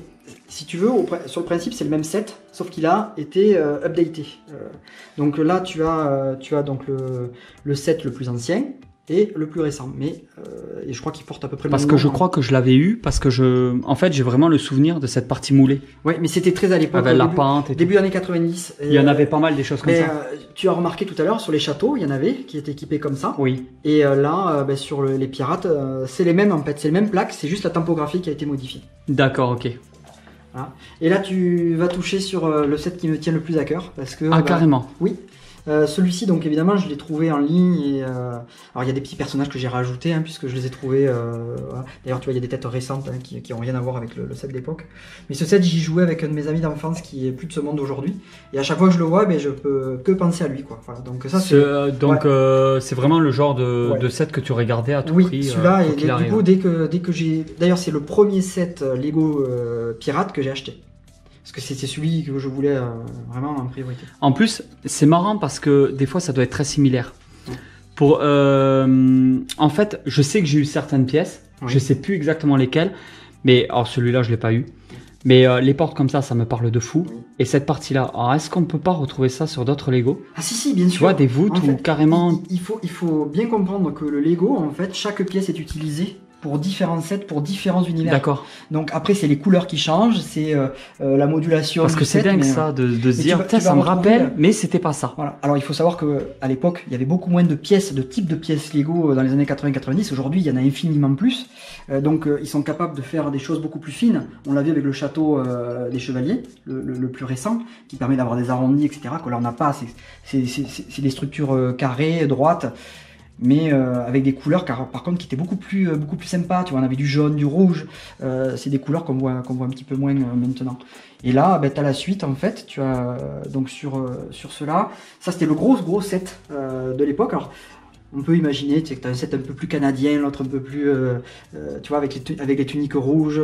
si tu veux, sur le principe, c'est le même set, sauf qu'il a été updaté. Donc là, tu as donc le set le plus ancien et le plus récent. Mais et je crois qu'il porte à peu près le même nom. Parce que je crois que je l'avais eu parce que en fait, j'ai vraiment le souvenir de cette partie moulée. Oui, mais c'était très à l'époque. Avec la pente et début années 90. Il y en avait pas mal des choses comme ça. Tu as remarqué tout à l'heure sur les châteaux, il y en avait qui étaient équipés comme ça. Oui. Et là, sur les pirates, c'est les mêmes en fait, c'est les mêmes plaques, c'est juste la typographie qui a été modifiée. D'accord, ok. Voilà. Et là, tu vas toucher sur le set qui me tient le plus à cœur parce que. Carrément. Oui. Celui-ci, donc évidemment, je l'ai trouvé en ligne. Et, alors, il y a des petits personnages que j'ai rajoutés, puisque je les ai trouvés. Voilà. D'ailleurs, tu vois, il y a des têtes récentes qui ont rien à voir avec le set d'époque. Mais ce set, j'y jouais avec un de mes amis d'enfance qui est plus de ce monde aujourd'hui. Et à chaque fois que je le vois, je peux que penser à lui, quoi. Voilà. Donc ça, c'est vraiment le genre de set que tu regardais à tout prix. Oui, celui-là. Et du coup, dès que j'ai, d'ailleurs, c'est le premier set Lego pirate que j'ai acheté. Parce que c'est celui que je voulais vraiment en priorité. En plus, c'est marrant parce que des fois, ça doit être très similaire. En fait, je sais que j'ai eu certaines pièces. Je sais plus exactement lesquelles. Mais alors celui-là, je l'ai pas eu. Mais les portes comme ça me parle de fou. Et cette partie-là, alors est-ce qu'on peut pas retrouver ça sur d'autres Lego? Ah si, bien sûr. Tu vois, des voûtes ou carrément... Il faut bien comprendre que le Lego, en fait, chaque pièce est utilisée pour différents sets, pour différents univers. D'accord. Donc après, c'est les couleurs qui changent, c'est la modulation. Parce que c'est dingue ça, de se dire, ça me rappelle, mais c'était pas ça. Voilà. Alors il faut savoir qu'à l'époque, il y avait beaucoup moins de pièces, de types de pièces Lego dans les années 80-90. Aujourd'hui, il y en a infiniment plus. Donc ils sont capables de faire des choses beaucoup plus fines. On l'a vu avec le château des Chevaliers, le plus récent, qui permet d'avoir des arrondis, etc. Que là on n'a pas. C'est des structures carrées, droites. Mais avec des couleurs par contre qui étaient beaucoup plus sympas, tu vois, on avait du jaune, du rouge, c'est des couleurs qu'on voit un petit peu moins maintenant. Et là, tu as la suite en fait, tu as donc sur cela, ça c'était le gros set de l'époque. Alors on peut imaginer que tu as un set un peu plus canadien, l'autre un peu plus, tu vois, avec les tuniques rouges,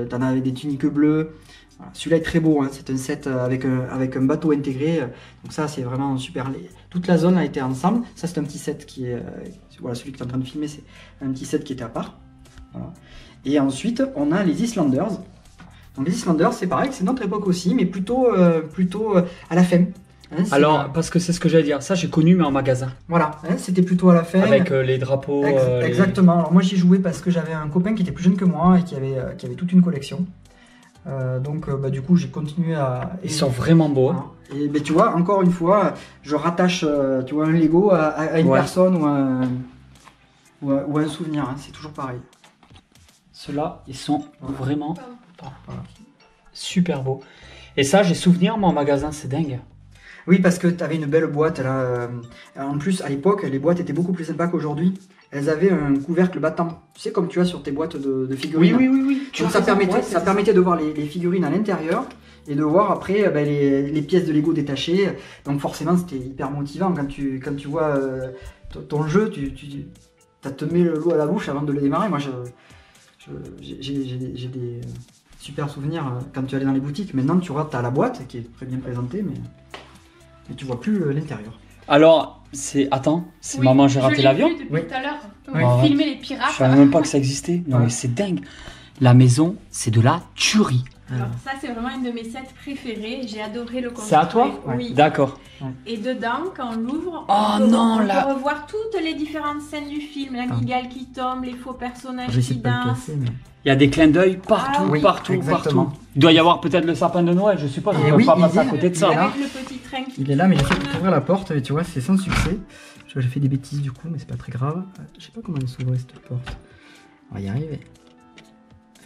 tu en as avec des tuniques bleues. Voilà. Celui-là est très beau, c'est un set avec un bateau intégré, donc ça c'est vraiment super. Toute la zone a été ensemble. Ça c'est un petit set qui est, voilà, celui que tu es en train de filmer, c'est un petit set qui était à part. Voilà. Et ensuite on a les Islanders. Donc les Islanders c'est pareil, c'est notre époque aussi, mais plutôt à la fin. Alors, parce que c'est ce que j'allais dire, ça j'ai connu mais en magasin. Voilà, c'était plutôt à la fin. Avec les drapeaux. Exactement, alors moi j'y jouais parce que j'avais un copain qui était plus jeune que moi et qui avait toute une collection. Donc du coup j'ai continué à... Ils sont vraiment beaux. Voilà. Et tu vois, encore une fois, je rattache tu vois, un Lego à une personne ou un souvenir, c'est toujours pareil. Ceux-là, ils sont vraiment super beaux. Et ça, j'ai souvenir, moi, en magasin, c'est dingue. Oui, parce que tu avais une belle boîte là. En plus, à l'époque, les boîtes étaient beaucoup plus sympas qu'aujourd'hui. Elles avaient un couvercle battant. Tu sais, comme tu as sur tes boîtes de figurines. Oui. Donc, ça permettait de voir les figurines à l'intérieur et de voir après les pièces de Lego détachées. Donc forcément, c'était hyper motivant quand tu vois ton jeu, tu te mets l'eau à la bouche avant de le démarrer. Moi, j'ai des super souvenirs quand tu allais dans les boutiques. Maintenant, tu vois, tu as la boîte qui est très bien présentée, mais... et tu vois plus l'intérieur. Alors, c'est... Attends, c'est maman, j'ai raté l'avion? Je l'ai vu depuis tout à l'heure. Ouais. Filmer les pirates. Je savais même pas que ça existait. Non, mais c'est dingue. La maison, c'est de la tuerie. Alors ça, c'est vraiment une de mes sets préférées. J'ai adoré le construire. C'est à toi? Oui. D'accord. Et dedans, quand on l'ouvre, Oh non, on là. peut revoir toutes les différentes scènes du film. La migale qui tombe, les faux personnages J'essaie qui de pas le dansent. casser, mais... Il y a des clins d'œil partout, Ah oui, partout, exactement. partout. Il doit y avoir peut-être le sapin de Noël, je suppose. Et On oui, peut pas il passer à est- côté de ça. il est là. Avec le petit train qui Il est là, mais j'essaie de tourne. ouvrir la porte, et tu vois, c'est sans succès. J'ai fait des bêtises du coup, mais c'est pas très grave. Je sais pas comment elle s'ouvrait cette porte. On va y arriver.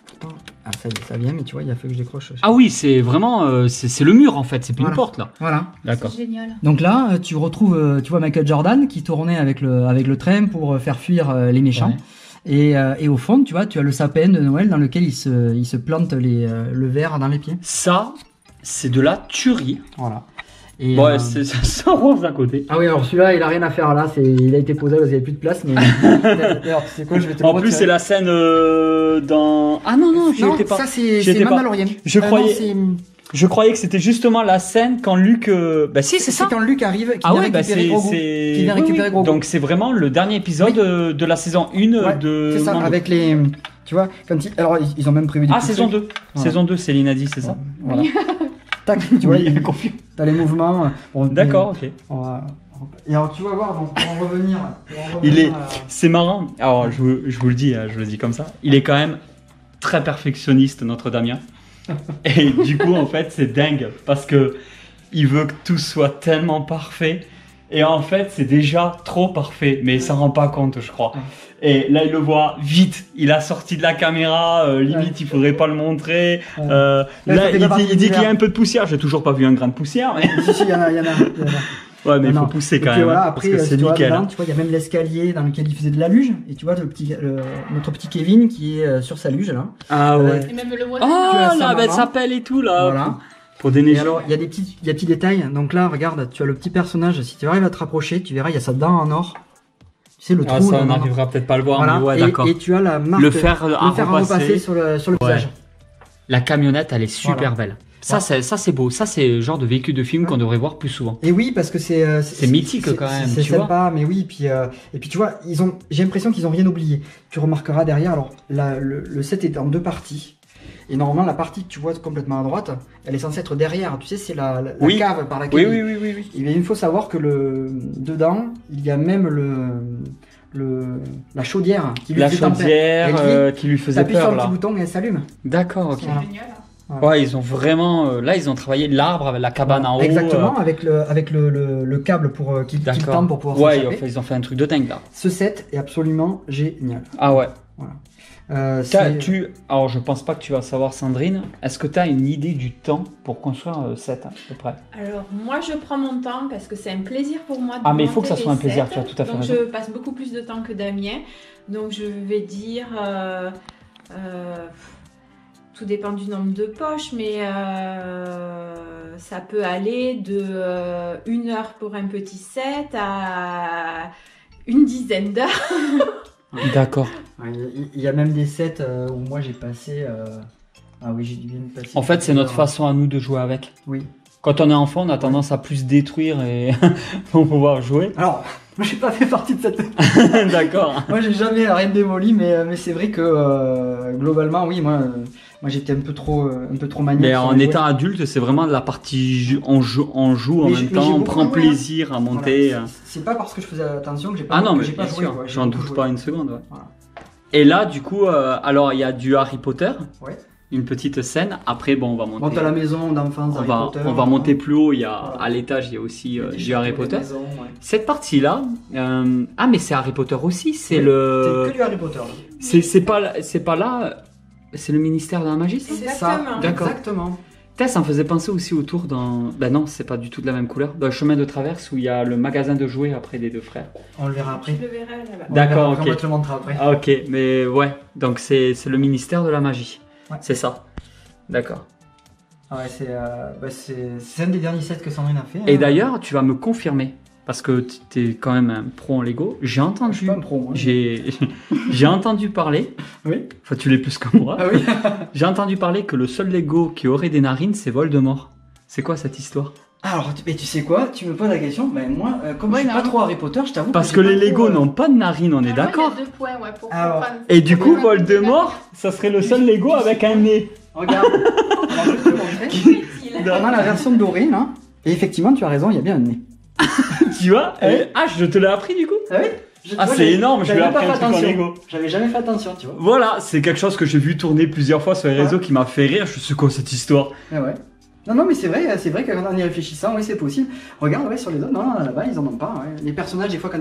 Pourtant, ah ça y est, ça vient, mais tu vois, il a fallu que je décroche. Ah oui, c'est vraiment... c'est le mur, en fait. C'est plus une Voilà. porte, là. Voilà. D'accord. C'est génial. Donc là, tu retrouves, tu vois Michael Jordan qui tournait avec le train pour faire fuir les méchants. Ouais. Et au fond, tu vois, tu as le sapin de Noël dans lequel il se plante le verre dans les pieds. Ça, c'est de la tuerie. Voilà. Et, Ouais, ça rose à côté. Ah oui, alors celui-là, il a rien à faire là. Il a été posé parce qu'il n'y avait plus de place. Mais alors, tu sais quoi, je vais te le En plus, retirer. c'est la scène dans... Ah non, non, j'y Non, étais pas. ça J'y c'est étais pas. Mandalorian. Je croyais- non, c'est- Je croyais que c'était justement la scène quand Luke... Bah si, c'est ça. quand Luke arrive, qui Ah vient ouais, bah récupérer c'est... Grogu. Qui vient récupérer Grogu. Donc c'est vraiment le dernier épisode de la saison 1 Ouais, de... c'est ça, Mando. avec les... Tu vois, quand alors ils ont même prévu des Ah, petits saison trucs. 2. Voilà. Saison 2, Céline a dit, c'est ça? Voilà. Tac, tu vois, Oui, il est confus. t'as les mouvements. Bon, D'accord, ok. Et alors tu vas voir, donc, pour en revenir... Il est- à- C'est marrant. Alors, je vous le dis, je le dis comme ça. Il est quand même très perfectionniste, notre Damien. Et du coup, en fait, c'est dingue parce que il veut que tout soit tellement parfait. Et en fait, c'est déjà trop parfait, mais il s'en rend pas compte, je crois. Et là, il le voit vite. Il a sorti de la caméra, limite, il faudrait pas le montrer. Là, ça fait il partie dit, du il dit qu'il y a univers. un peu de poussière. J'ai toujours pas vu un grain de poussière, mais Si, il y en a. ouais, mais il Non, faut non. pousser Et quand puis même, voilà, hein, après, parce que c'est tu vois, nickel. dedans, hein. tu vois, il y a même l'escalier dans lequel il faisait de la luge. Et tu vois notre petit Kevin qui est sur sa luge là. Ah ouais. Et même le Oh, voisin. Tu as sa là, bah, elle maman. s'appelle et tout là. Voilà. Pour Et déneiger. alors, il y a des petits détails. Donc là, regarde, tu as le petit personnage. Si tu arrives à te rapprocher, tu verras, il y a sa dent en or. Tu sais, le Ah, trou. ça, là, on en or. n'arrivera peut-être pas à le voir, Voilà. mais ouais, Et- d'accord. Et tu as la marque. Le fer à repasser. sur le Ouais. visage. La camionnette, elle est super Voilà. belle. Ça, c'est beau. Ça, c'est le genre de véhicule de film qu'on devrait voir plus souvent. Et oui, parce que c'est mythique, quand même, C'est tu vois. sympa, mais oui. Et puis tu vois, j'ai l'impression qu'ils ont rien oublié. Tu remarqueras derrière. Alors, le set est en deux parties. Et normalement, la partie que tu vois complètement à droite, elle est censée être derrière. Tu sais, c'est la Oui. cave par Oui, laquelle. oui, oui, oui, oui. Et bien, il faut savoir que dedans, il y a même la chaudière qui lui La fait tempérer. chaudière Elle qui lui faisait T'appuies sur peur, le petit là. bouton et elle s'allume. D'accord, ok. C'est Voilà. génial. Ouais, ils ont vraiment... là, ils ont travaillé l'arbre avec la cabane en haut. Exactement, avec le câble pour qui D'accord. tend pour pouvoir Ouais, s'échapper. enfin, ils ont fait un truc de dingue, là. Ce set est absolument génial. Ah ouais. C'est- Alors, je pense pas que tu vas savoir, Sandrine. Est-ce que tu as une idée du temps pour construire un set, à peu près? Alors, moi, je prends mon temps parce que c'est un plaisir pour moi de Ah, mais il faut que ça monter soit un les plaisir, sets. tu as tout à fait Donc, raison. je passe beaucoup plus de temps que Damien. Donc, je vais dire... tout dépend du nombre de poches, mais ça peut aller de 1 heure pour un petit set à une dizaine d'heures. D'accord. Ouais, il y a même des sets où moi j'ai passé. Ah oui, j'ai dû bien passer. En fait, c'est notre façon à nous de jouer avec. Oui. Quand on est enfant, on a tendance à plus détruire et pour pouvoir jouer. Alors, moi j'ai pas fait partie de cette. D'accord. Moi j'ai jamais rien démoli, mais c'est vrai que globalement, oui, moi j'étais un peu trop maniaque. Mais sur en les étant jouets. adulte, c'est vraiment de la partie on joue en Mais même j'ai temps, on beaucoup prend joué, hein. plaisir à monter. Voilà. C'est pas parce que je faisais attention que j'ai pas. Ah non, que mais j'ai pas bien joué, sûr, quoi. J'ai j'en beaucoup doute joué. pas une seconde. Ouais. Voilà. Et là, du coup, alors il y a du Harry Potter, Ouais. une petite scène. Après, bon, on va monter. Bon, t'as la maison d'enfance on d'Harry va, Potter. on va monter plus haut. Il y a Voilà. à l'étage, il y a aussi Il y a des du Harry châteaux, des Potter. maisons, ouais. Cette partie-là, ah mais c'est Harry Potter aussi. C'est Oui, le, C'est que du Harry Potter. Là. c'est pas là. C'est le ministère de la magie, ça? C'est ça. Exactement. D'accord. Exactement. Putain, ça me faisait penser aussi autour dans. Ben non, c'est pas du tout de la même couleur. Dans le chemin de traverse où il y a le magasin de jouets après des deux frères. On le verra après. Je le verrai là-bas. D'accord, On va ok. te le montrer après. Ah ok, mais ouais, donc c'est le ministère de la magie. Ouais. C'est ça. D'accord. Ah ouais, c'est un des derniers sets que Sandrine a fait. Et hein. d'ailleurs, tu vas me confirmer, parce que tu es quand même un pro en Lego, j'ai Je suis entendu, pas un pro, moi. j'ai entendu parler, Oui. enfin tu l'es plus que moi, Ah oui. j'ai entendu parler que le seul Lego qui aurait des narines, c'est Voldemort. C'est quoi cette histoire? Alors, mais tu sais quoi? Tu me poses la question. Ben moi, comme je suis pas trop Harry Potter, je t'avoue. Parce que les Lego n'ont pas de narine, on est d'accord. Il y a 2 points, ouais, pour Alors, comprendre. Et du coup, Voldemort, ça serait le seul Lego avec un nez. Regarde. Alors, je vais te montrer. Où est-il? On a la version dorée là. Et effectivement, tu as raison, il y a bien un nez. Tu vois? Oui. Ah, je te l'ai appris du coup? Ah oui? Ah, c'est énorme, je vais j'avais pas apprendre fait un truc en attention. Lego. J'avais jamais fait attention, tu vois. Voilà, c'est quelque chose que j'ai vu tourner plusieurs fois sur les réseaux qui m'a fait rire. Je sais quoi cette histoire? Ah ouais. Non, mais c'est vrai que quand on y réfléchissant, oui, c'est possible. Regarde, ouais, sur les autres, non, là-bas, ils en ont pas. Ouais. Les personnages, des fois, quand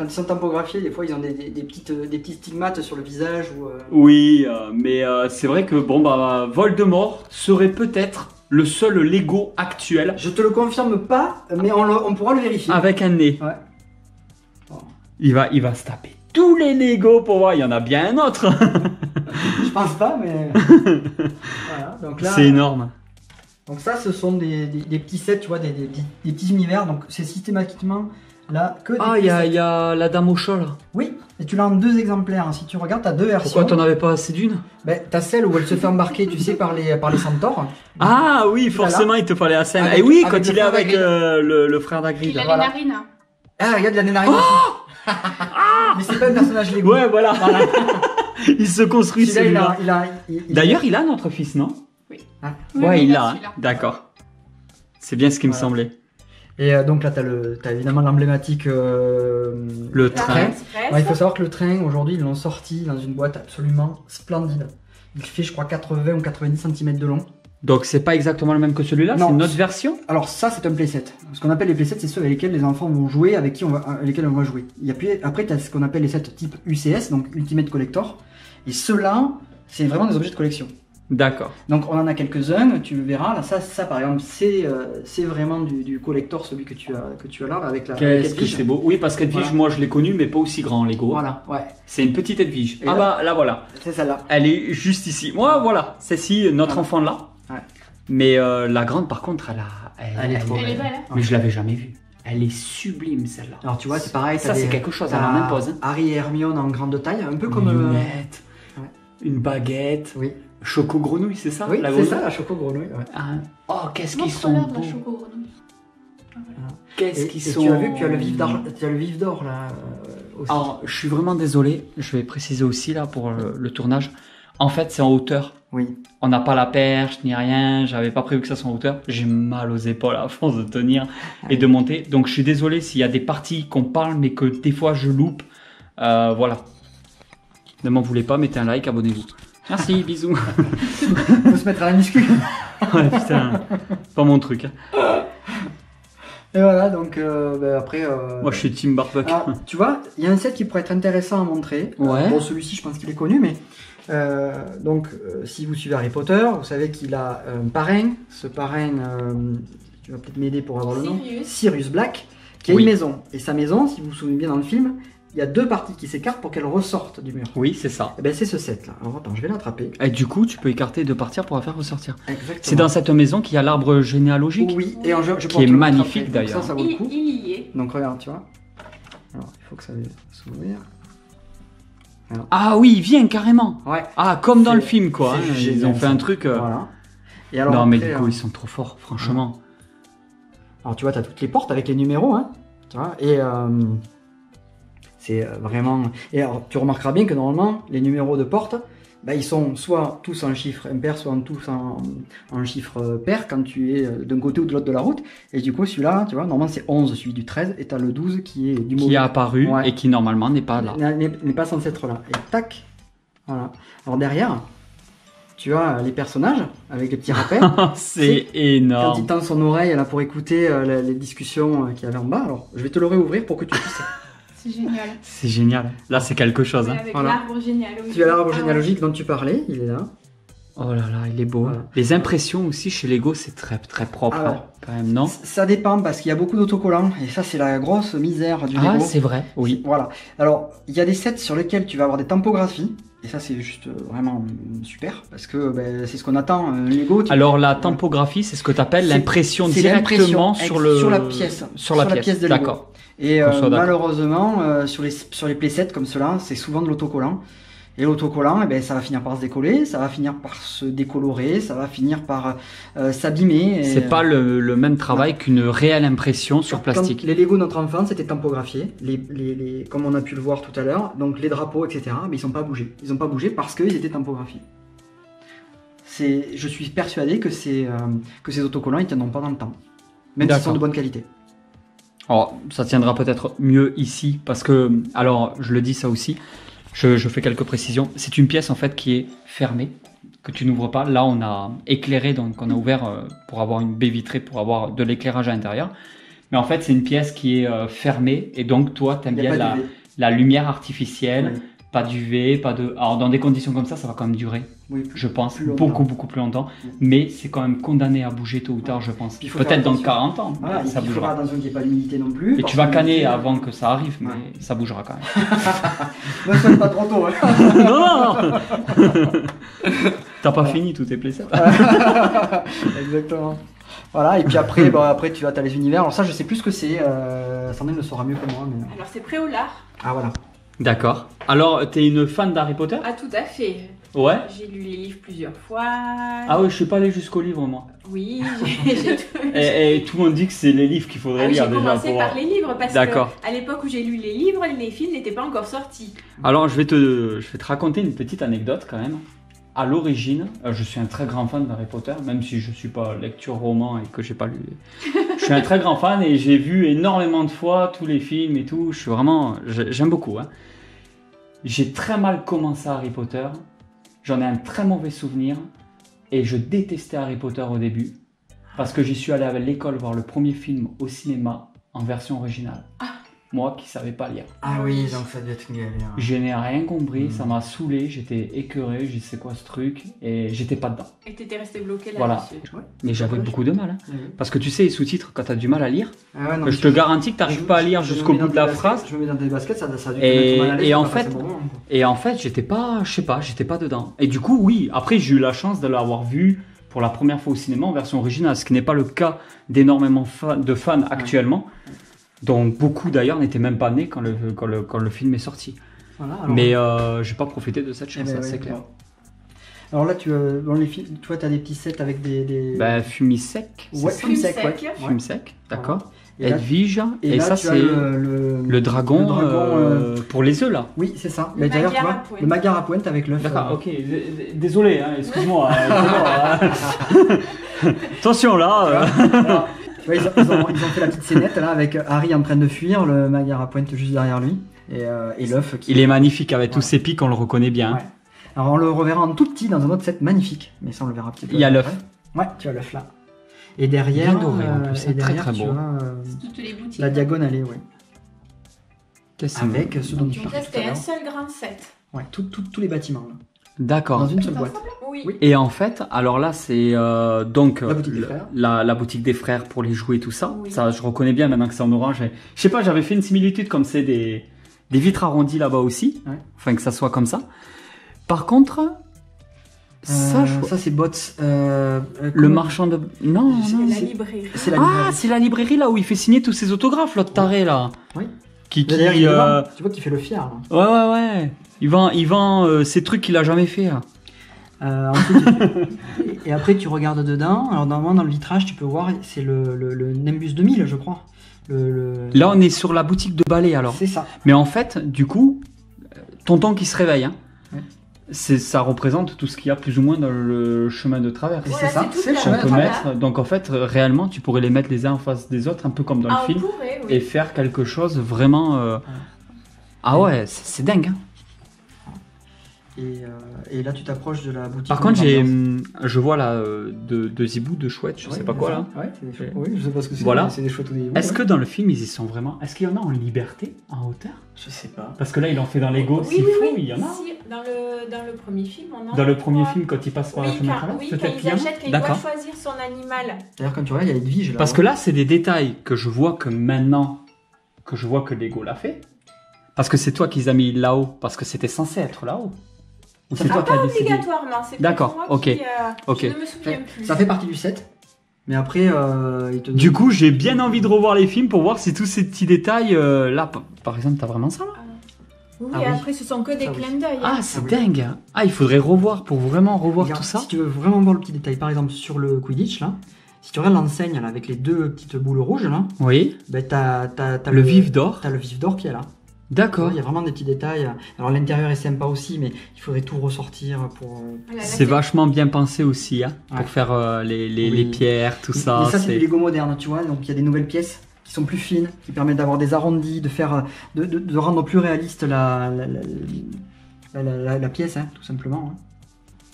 ils sont tampographiés, des fois, ils ont des petits stigmates sur le visage ou. Oui, mais c'est vrai que bon bah Voldemort serait peut-être le seul Lego actuel Je te le confirme pas, mais on pourra le vérifier. avec un nez. Ouais. Bon. Il va se taper tous les Lego pour voir. Il y en a bien un autre. Je pense pas, mais. Voilà, donc là. C'est énorme. Donc ça, ce sont des petits sets, tu vois, des petits univers. Donc c'est systématiquement là que des Ah, petits il sets. y a la dame au chat là. Oui, et tu l'as en 2 exemplaires. Hein. Si tu regardes, t'as 2 versions. Pourquoi t'en avais pas assez d'une? Ben, t'as celle où elle se fait embarquer, tu sais, par les centaures. Ah oui, forcément il te fallait la scène. Avec- Et oui, avec quand le il est frère avec d'Hagrid. le frère d'Hagrid. Il a Voilà. les narines. Ah, regarde, il y a des narines aussi. Mais c'est pas un personnage Lego. Ouais, voilà. Voilà. Il se construit Celui-là, celui-là. il- D'ailleurs, il a notre fils, non? Ah. Ouais, il l'a. Hein. celui-là. D'accord. C'est bien ce qui me Voilà. semblait. Et donc là, t'as évidemment l'emblématique Le train. Express. Ouais, il faut savoir que le train, aujourd'hui, ils l'ont sorti dans une boîte absolument splendide. Il fait, je crois, 80 ou 90 cm de long. Donc c'est pas exactement le même que celui-là, Non. c'est une autre version. Alors ça, c'est un playset. Ce qu'on appelle les playsets, c'est ceux avec lesquels les enfants vont jouer, avec lesquels on va jouer. Après, tu as ce qu'on appelle les sets type UCS, donc Ultimate Collector. Et ceux-là, c'est vraiment des objets de collection. D'accord. Donc on en a quelques-uns, tu le verras. Là, ça par exemple, c'est vraiment du collector, celui que tu as là, avec la Qu'est-ce avec que Edwige. c'est beau. Oui, parce qu'Edwige, Voilà. moi je l'ai connu, mais pas aussi grand Lego. Voilà, ouais, C'est une petite Edwige. Et Ah là- bah là voilà. c'est celle-là. Elle est juste ici. Moi voilà, celle-ci, notre Voilà. enfant là. Ouais. Mais la grande par contre, Elle est trop Elle est belle. belle, hein. Mais je l'avais jamais vue. Elle est sublime celle-là. Alors tu vois, c'est pareil. Ça t'as c'est des- quelque chose, t'as elle en impose. Hein. Harry et Hermione en grande taille, un peu comme. Lunette, ouais. une baguette, Oui, choco grenouille, c'est ça? oui, la c'est grenouille ça, la choco grenouille. Ouais. Ah. Oh, qu'est-ce qu'ils sont Montre-leur de beaux. la choco-grenouille. Qu'est-ce Et qu'ils tu sont. as vu, tu as le vif d'or là aussi. Alors, je suis vraiment désolé, je vais préciser aussi là pour le tournage. En fait, c'est en hauteur. Oui. On n'a pas la perche ni rien, j'avais pas prévu que ça soit en hauteur. J'ai mal aux épaules à force de tenir et de monter. Donc, je suis désolé s'il y a des parties qu'on parle mais que des fois je loupe. Voilà. Ne m'en voulez pas, mettez un like, abonnez-vous. Merci, bisous. Faut se mettre à la muscu. Ouais, putain, pas mon truc. Hein. Et voilà, donc après. Moi, je suis Team Barbuck. Alors, tu vois, il y a un set qui pourrait être intéressant à montrer. Ouais. Bon, celui-ci, je pense qu'il est connu, mais si vous suivez Harry Potter, vous savez qu'il a un parrain. Ce parrain, tu vas peut-être m'aider pour avoir le nom. Sirius Black, qui a Oui. une maison. Et sa maison, si vous vous souvenez bien dans le film, il y a 2 parties qui s'écartent pour qu'elle ressorte du mur. Oui, c'est ça. Et ben c'est ce set-là. Alors attends, je vais l'attraper. Et du coup, tu peux écarter de partir pour la faire ressortir. Exactement. C'est dans cette maison qu'il y a l'arbre généalogique. Oui, et je Qui pourrais est te le magnifique, montrer. Donc d'ailleurs. Ça vaut le coup. Il y est. Donc regarde, tu vois. Alors, il faut que ça s'ouvre. Ah oui, il vient carrément. Ouais. Ah, comme dans C'est- le film, quoi. c'est hein. génial, Ils ont fait ça. un truc. Voilà. Et alors, Non, mais après, du coup, ils sont trop forts, franchement. alors tu vois, tu as toutes les portes avec les numéros, hein. Tu vois, et c'est vraiment. Et alors, tu remarqueras bien que normalement, les numéros de porte, bah, ils sont soit tous en chiffre impair, soit tous en chiffre pair quand tu es d'un côté ou de l'autre de la route. Et du coup, celui-là, tu vois, normalement c'est 11, celui du 13, et tu as le 12 qui est du Qui mauvais. est apparu Ouais. et qui normalement n'est pas là. N'est pas censé être là. Et tac, voilà. Alors derrière, tu as les personnages avec les petits rappels. C'est Quand il énorme. tend son oreille là pour écouter les discussions qu'il y avait en bas. Alors, je vais te le réouvrir pour que tu puisses. C'est génial. C'est génial. Là, c'est quelque chose. Hein. Avec Voilà. l'arbre généalogique. Tu as l'arbre Ah ouais. généalogique dont tu parlais, il est là. Oh là là, il est beau. Voilà. Les impressions aussi chez Lego, c'est très très propre. Alors, hein, quand même, non? Ça dépend parce qu'il y a beaucoup d'autocollants et ça c'est la grosse misère du Ah, Lego. c'est vrai. Oui. Voilà. Alors, il y a des sets sur lesquels tu vas avoir des tampographies. Et ça, c'est juste vraiment super parce que ben, c'est ce qu'on attend. Lego. Alors, la tampographie, c'est ce que tu appelles C'est- l'impression c'est directement l'impression sur la pièce. Sur la pièce. de Lego. D'accord. Et Qu'on soit d'accord. malheureusement, sur les playsets comme cela, c'est souvent de l'autocollant. Et l'autocollant, eh ben, ça va finir par se décoller, ça va finir par se décolorer, ça va finir par s'abîmer. C'est pas le même travail qu'une réelle impression sur plastique. Quand les Lego de notre enfance étaient tampographiés, comme on a pu le voir tout à l'heure, donc les drapeaux, etc., mais ils n'ont pas bougé. Ils n'ont pas bougé parce qu'ils étaient tampographiés. Je suis persuadé que ces autocollants, ils ne tiendront pas dans le temps, même s'ils sont de bonne qualité. Alors, ça tiendra peut-être mieux ici, parce que, alors, je le dis ça aussi, je fais quelques précisions. C'est une pièce en fait qui est fermée, que tu n'ouvres pas. Là, on a éclairé, donc on a ouvert pour avoir une baie vitrée, pour avoir de l'éclairage à l'intérieur. Mais en fait, c'est une pièce qui est fermée, et donc toi, tu aimes bien la lumière artificielle, oui. Pas d'UV, pas de... Alors, dans des conditions comme ça va quand même durer, oui, je pense, beaucoup plus longtemps. Oui. Mais c'est quand même condamné à bouger tôt ou tard, je pense. Peut-être dans 40 ans, voilà, ça bougera. Il faut faire attention qu'il n'y ait pas d'humidité non plus. Et tu vas canner avant que ça arrive, mais ça bougera quand même. Ne sois pas trop tôt. Non. T'as pas fini tous tes plaisirs. Exactement. Voilà, et puis après, après tu as les univers. Alors ça, je sais plus ce que c'est. Sandrine le saura mieux que moi. Mais... Alors c'est Préolard. Ah voilà. D'accord. Alors, t'es une fan d'Harry Potter? Ah, tout à fait. Ouais. J'ai lu les livres plusieurs fois. Ah ouais, je suis pas allé jusqu'au livre, moi. Oui, j'ai tout... et tout le monde dit que c'est les livres qu'il faudrait lire déjà. J'ai commencé par les livres parce D'accord. qu'à l'époque où j'ai lu les livres, les films n'étaient pas encore sortis. Alors, je vais te raconter une petite anecdote quand même. À l'origine, je suis un très grand fan d'Harry Potter, même si je suis pas lecture roman et que j'ai pas lu. Je suis un très grand fan et j'ai vu énormément de fois tous les films et tout. J'aime beaucoup. Hein. J'ai très mal commencé Harry Potter. J'en ai un très mauvais souvenir et je détestais Harry Potter au début parce que j'y suis allé avec l'école voir le premier film au cinéma en version originale. Moi qui savais pas lire. Ah oui, donc ça devait être une galère. Je n'ai rien compris, ça m'a saoulé, j'étais écœuré, j'ai dit c'est quoi ce truc, et j'étais pas dedans. Et t'étais resté bloqué là. Voilà. Mais j'avais beaucoup de mal. Hein. Parce que tu sais, les sous-titres, quand t'as du mal à lire, je te garantis que t'arrives pas à lire jusqu'au bout de la phrase. Je me mets dans tes baskets, ça a dû et, mal à l'aise, et en fait, j'étais pas dedans. Et du coup, oui, après j'ai eu la chance de l'avoir vu pour la première fois au cinéma en version originale, ce qui n'est pas le cas d'énormément de fans actuellement. Dont beaucoup d'ailleurs n'étaient même pas nés quand le film est sorti. Voilà, alors... Mais j'ai pas profité de cette chance, c'est clair. Alors là, dans les films, toi, tu as des petits sets avec des... Ben, Fumis sec. Ouais, Fumis sec, ouais. Fumis sec, d'accord. Voilà. Edwige, et là, ça c'est le dragon pour les œufs là. Oui, c'est ça. Mais d'ailleurs, tu vois, le Magyar à pointe avec l'œuf. D'accord, ok. Désolé, hein, excuse-moi. Attention là. Ouais, ils ont fait la petite scénette là avec Harry en train de fuir, le Magyar à pointe juste derrière lui et l'œuf qui... Il est magnifique avec tous ses pics, on le reconnaît bien. Ouais. Alors on le reverra en tout petit dans un autre set magnifique, mais ça on le verra un petit peu. Il y a l'œuf. Ouais, tu as l'œuf là. Et derrière, bien doré en plus, c'est très très beau. Toutes les boutiques. La diagonale, ouais. Avec ce dont tu parlais. C'était un seul grand set. Ouais, tous les bâtiments là. D'accord. Dans une seule boîte. Oui. Et en fait, alors là, c'est donc la boutique des frères. La boutique des frères pour les jouets et tout ça. Oui. Ça, je reconnais bien maintenant que c'est en orange. Je sais pas, j'avais fait une similitude comme c'est des vitres arrondies là-bas aussi. Ouais. Enfin, que ça soit comme ça. Par contre, ça c'est Bots. Le marchand de... Non, c'est la librairie. C'est la librairie là où il fait signer tous ses autographes, l'autre taré là. Oui. Tu vois qu'il fait le fier là. Ouais. Il vend ces trucs qu'il a jamais fait là. Ensuite, et après tu regardes dedans. Alors normalement dans le vitrage tu peux voir, c'est le Nimbus 2000 je crois. Là on est sur la boutique de balai alors. C'est ça. Mais en fait du coup, tonton qui se réveille, hein, ça représente tout ce qu'il y a plus ou moins dans le chemin de traverse. Voilà, c'est ça. C'est le chemin de traverse. Donc en fait réellement tu pourrais les mettre les uns en face des autres, un peu comme dans le film, et faire quelque chose vraiment... Ah ouais, c'est dingue. Hein. Et là tu t'approches de la boutique. Par contre je vois là de zibou, de chouettes, je sais pas quoi là. Ouais, c'est des chouettes. Oui, je sais pas ce que c'est. Voilà. C'est des chouettes ou des hiboux. Est-ce que dans le film ils y sont vraiment? Est-ce qu'il y en a en liberté, en hauteur? Je sais pas. Parce que là il en fait dans Lego, s'il faut, il y en a. Si, dans le premier film, on en dans le premier film quand il passe par la chemin de traverse, peut-être qu'il y en a. Quand il doit choisir son animal. D'ailleurs quand tu regardes, il y a les Edwige là. Parce que là c'est des détails que je vois que maintenant que je vois que Lego l'a fait. Parce que c'est toi qui les as mis là-haut, parce que c'était censé être là-haut. Ou c'est toi qui as décidé? Obligatoirement, c'est d'accord, moi ok. Je ne me souviens plus. Ça fait partie du set. Mais après, du coup, j'ai bien envie de revoir les films pour voir si tous ces petits détails là, par exemple, t'as vraiment ça là? Oui, Ah oui. après, ce sont que des Ça, oui. clins d'œil. Ah, hein. c'est Ah oui. dingue. Ah, il faudrait revoir pour vraiment revoir Regarde, tout ça. Si tu veux vraiment voir le petit détail, par exemple sur le Quidditch, là, si tu regardes l'enseigne là, avec les deux petites boules rouges, là, Oui. ben, t'as Le vif d'or. T'as le vif d'or qui est là. D'accord. Il y a vraiment des petits détails. Alors l'intérieur est sympa aussi, mais il faudrait tout ressortir pour. Voilà, là, C'est vachement bien pensé aussi, hein, Ouais. pour faire les Oui. pierres, tout ça. Mais ça, c'est du Lego moderne, tu vois. Donc il y a des nouvelles pièces qui sont plus fines, qui permettent d'avoir des arrondis, de faire, de rendre plus réaliste la pièce, hein, tout simplement. Hein.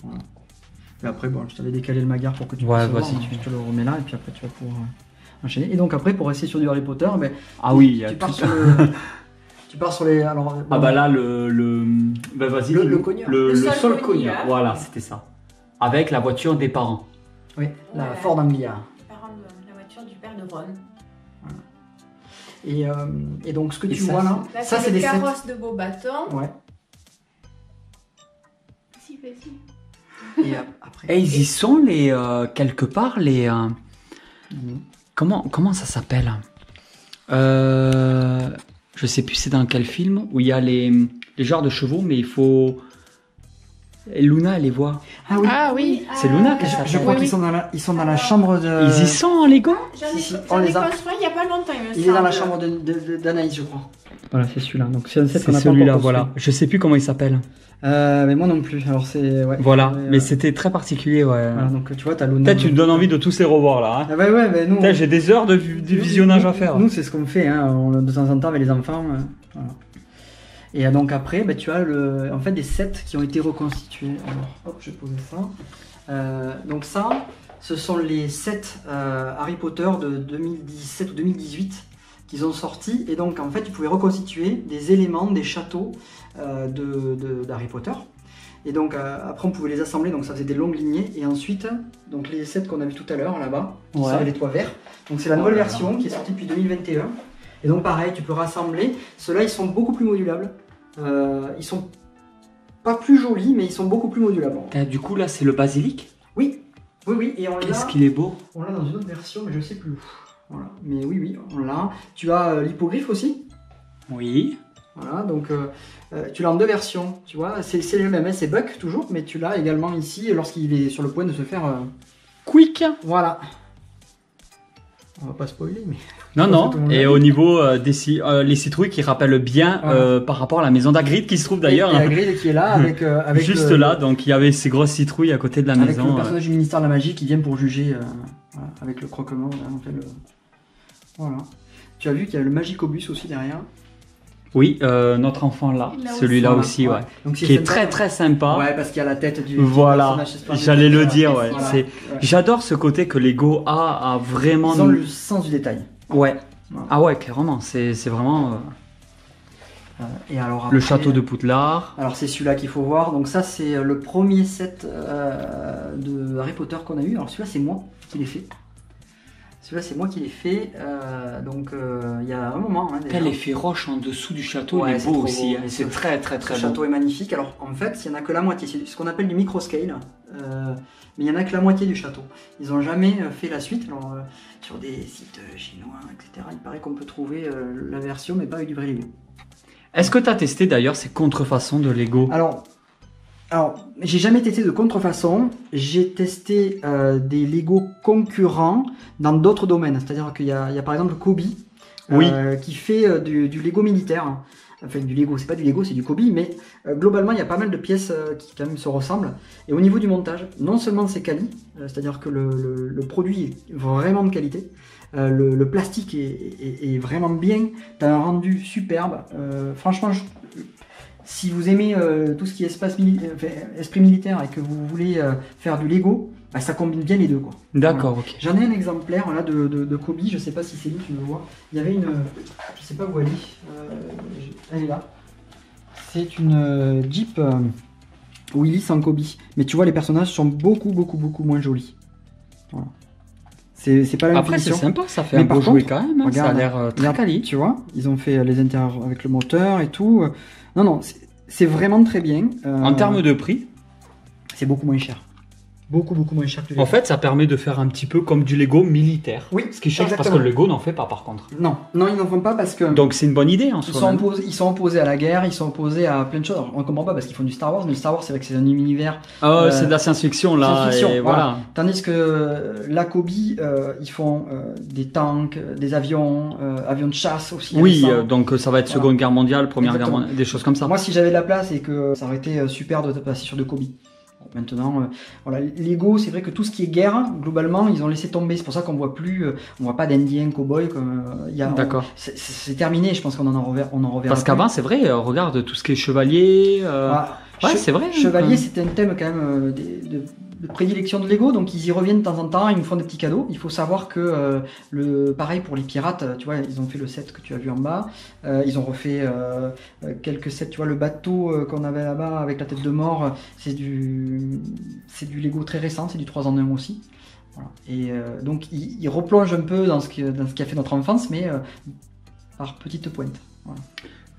Voilà. Et après, bon, je t'avais décalé le magar pour que tu Ouais, puisses voir, vas-y, hein. Je te le remets là, et puis après tu vas pouvoir enchaîner. Et donc après, pour rester sur du Harry Potter, ben, Ah oui, il y a tu tout pars ça. sur le. Tu pars sur les. Alors, Ah bon, bah là, bah vas-y. Le dis-nous. cogneur. Le Le sol sol cogneur. cogneur. Voilà, c'était ça. Avec la voiture des parents. oui, la Ouais. Ford Anglia. Parents de la voiture du père de Ron. Et donc, ce que Et tu ça, vois là, Là, ça c'est c'est le des sets. carrosse de Beaubaton. Ouais. Si, vas-y. Et après. Et ils y sont les quelque part les Mhm. comment ça s'appelle Je sais plus c'est dans quel film où il y a les genres de chevaux mais il faut et Luna elle les voit. Ah oui. Ah oui. C'est Luna qui Je s'appelle. crois Oui, qu'ils oui. sont dans la chambre de. Ils y sont en Lego. J'en ai, Si, j'en on ai les a. construit il n'y a pas longtemps, il me Il est dans la semble. chambre d'Anaïs, je crois. Voilà, c'est celui-là. Donc c'est un set qu'on C'est a pas celui-là encore voilà. Je sais plus comment il s'appelle. construit. Mais moi non plus. Alors c'est. Ouais. Voilà, Ouais, mais c'était très particulier ouais. Voilà, donc tu vois, t'as Luna. Peut-être tu me donnes envie de tous les revoir là. Hein. Ah ouais, mais nous. Putain, j'ai des heures de visionnage à faire. Nous, c'est ce qu'on fait, hein, de temps en temps avec les enfants. Voilà. Et donc après, bah, tu as en fait des sets qui ont été reconstitués. Alors, hop, je vais poser ça. Donc ça, ce sont les sets Harry Potter de 2017 ou 2018 qu'ils ont sortis. Et donc en fait, ils pouvaient reconstituer des éléments des châteaux d'Harry Potter. Et donc après, on pouvait les assembler, donc ça faisait des longues lignées. Et ensuite, donc les sets qu'on a vu tout à l'heure là-bas, qui Ouais. sont les toits verts. Donc c'est la Oh nouvelle là là. version qui est sortie depuis 2021. Et donc pareil, tu peux rassembler. Ceux-là, ils sont beaucoup plus modulables. Ils sont pas plus jolis, mais ils sont beaucoup plus modulables. Du coup là c'est le basilic. Oui, oui, et on Qu'est-ce l'a qu'il est beau. on l'a dans une autre version, mais je sais plus où. Voilà. Mais oui, on l'a. Tu as l'hippogriffe aussi. Oui. Voilà, donc tu l'as en deux versions, tu vois. C'est le même, hein, c'est Buck toujours, mais tu l'as également ici lorsqu'il est sur le point de se faire. Quick. Voilà. On va pas spoiler, mais. Non, Je pense non. que tout le monde Et l'a vu. au niveau les citrouilles qui rappellent bien Voilà. par rapport à la maison d'Hagrid qui se trouve d'ailleurs Et la grille qui est là avec juste le- là. Donc il y avait ces grosses citrouilles à côté de la avec maison. le personnage du ministère de la magie qui vient pour juger voilà, avec le croquement. Là, on fait voilà. Tu as vu qu'il y a le Magicobus aussi derrière. Oui, notre enfant là, Là aussi. celui-là Voilà, aussi, ouais. ouais. Donc, c'est Qui est sympa. très très sympa. Ouais, parce qu'il y a la tête du Voilà, personnage Spider-Man. j'allais le dire, ouais. Voilà. C'est- Ouais. J'adore ce côté que Lego a vraiment. Ils ont le sens du détail. Ouais. Voilà. Ah ouais, clairement. C'est vraiment Et alors le après- château de Poudlard. Alors c'est celui-là qu'il faut voir. Donc ça c'est le premier set de Harry Potter qu'on a eu. Alors celui-là c'est moi qui l'ai fait. Celui-là c'est moi qui l'ai fait. Donc il y a un moment. Hein, déjà. L'effet roche en dessous du château, Ouais, il est c'est beau trop aussi. beau. Hein. C'est très très Ce très château beau. est magnifique. Alors en fait il n'y en a que la moitié. C'est ce qu'on appelle du micro-scale. Mais il n'y en a que la moitié du château. Ils n'ont jamais fait la suite. Alors sur des sites chinois, etc. Il paraît qu'on peut trouver la version mais pas avec du vrai Lego. Est-ce que tu as testé d'ailleurs ces contrefaçons de Lego? Alors, j'ai jamais testé de contrefaçon. J'ai testé des Lego concurrents dans d'autres domaines. C'est-à-dire qu'il y a par exemple Kobe Oui. qui fait du Lego militaire. Enfin, du Lego, c'est pas du Lego, c'est du Kobe, mais globalement, il y a pas mal de pièces qui quand même se ressemblent. Et au niveau du montage, non seulement c'est quali, c'est-à-dire que le produit est vraiment de qualité, le plastique est vraiment bien, t'as un rendu superbe. Franchement, si vous aimez tout ce qui est esprit militaire et que vous voulez faire du Lego, bah, ça combine bien les deux, quoi. D'accord, ok. J'en ai un exemplaire là de Kobe, je sais pas si c'est lui, tu le vois. Il y avait une. Je sais pas où elle est. Elle est là. C'est une Jeep Willy sans Kobe. Mais tu vois, les personnages sont beaucoup moins jolis. Voilà. C'est pas la même Après, c'est finition. sympa, ça fait Mais un beau par jouet contre, quand même. Hein. Ça a regarde, l'air très regarde, quali. Tu vois, ils ont fait les intérieurs avec le moteur et tout. Non, c'est vraiment très bien. En termes de prix, C'est beaucoup moins cher. beaucoup moins cher que du Lego. En fait, ça permet de faire un petit peu comme du Lego militaire. Oui, ce qui change parce exactement. que le Lego n'en fait pas par contre. Non, ils n'en font pas parce que... Donc c'est une bonne idée en soi. Ils sont opposés à la guerre, ils sont opposés à plein de choses. Alors, on ne comprend pas parce qu'ils font du Star Wars, mais le Star Wars c'est vrai que c'est un univers... c'est de la science-fiction là. Science-fiction, et voilà. Tandis que la Kobe, ils font des tanks, des avions, avions de chasse aussi. Oui, donc ça va être Voilà. Seconde Guerre mondiale, Première Guerre Exactement. mondiale, des choses comme ça. Moi, si j'avais de la place et que ça aurait été super de passer sur de Kobe. Maintenant, voilà, Lego, c'est vrai que tout ce qui est guerre, globalement, ils ont laissé tomber. C'est pour ça qu'on voit plus, on voit pas d'Indiens, cow-boys comme D'accord. C'est terminé. Je pense qu'on en reverra. Parce qu'avant, c'est vrai, regarde tout ce qui est chevalier. Ouais, c'est vrai. Chevalier, c'était un thème quand même de prédilection de Lego, donc ils y reviennent de temps en temps, ils nous font des petits cadeaux. Il faut savoir que pareil pour les pirates, tu vois, ils ont fait le set que tu as vu en bas, ils ont refait quelques sets, tu vois, le bateau qu'on avait là-bas avec la tête de mort, c'est du Lego très récent, c'est du 3 en 1 aussi. Voilà. Et donc ils replongent un peu dans ce qui a fait notre enfance, mais par petites pointes. Voilà.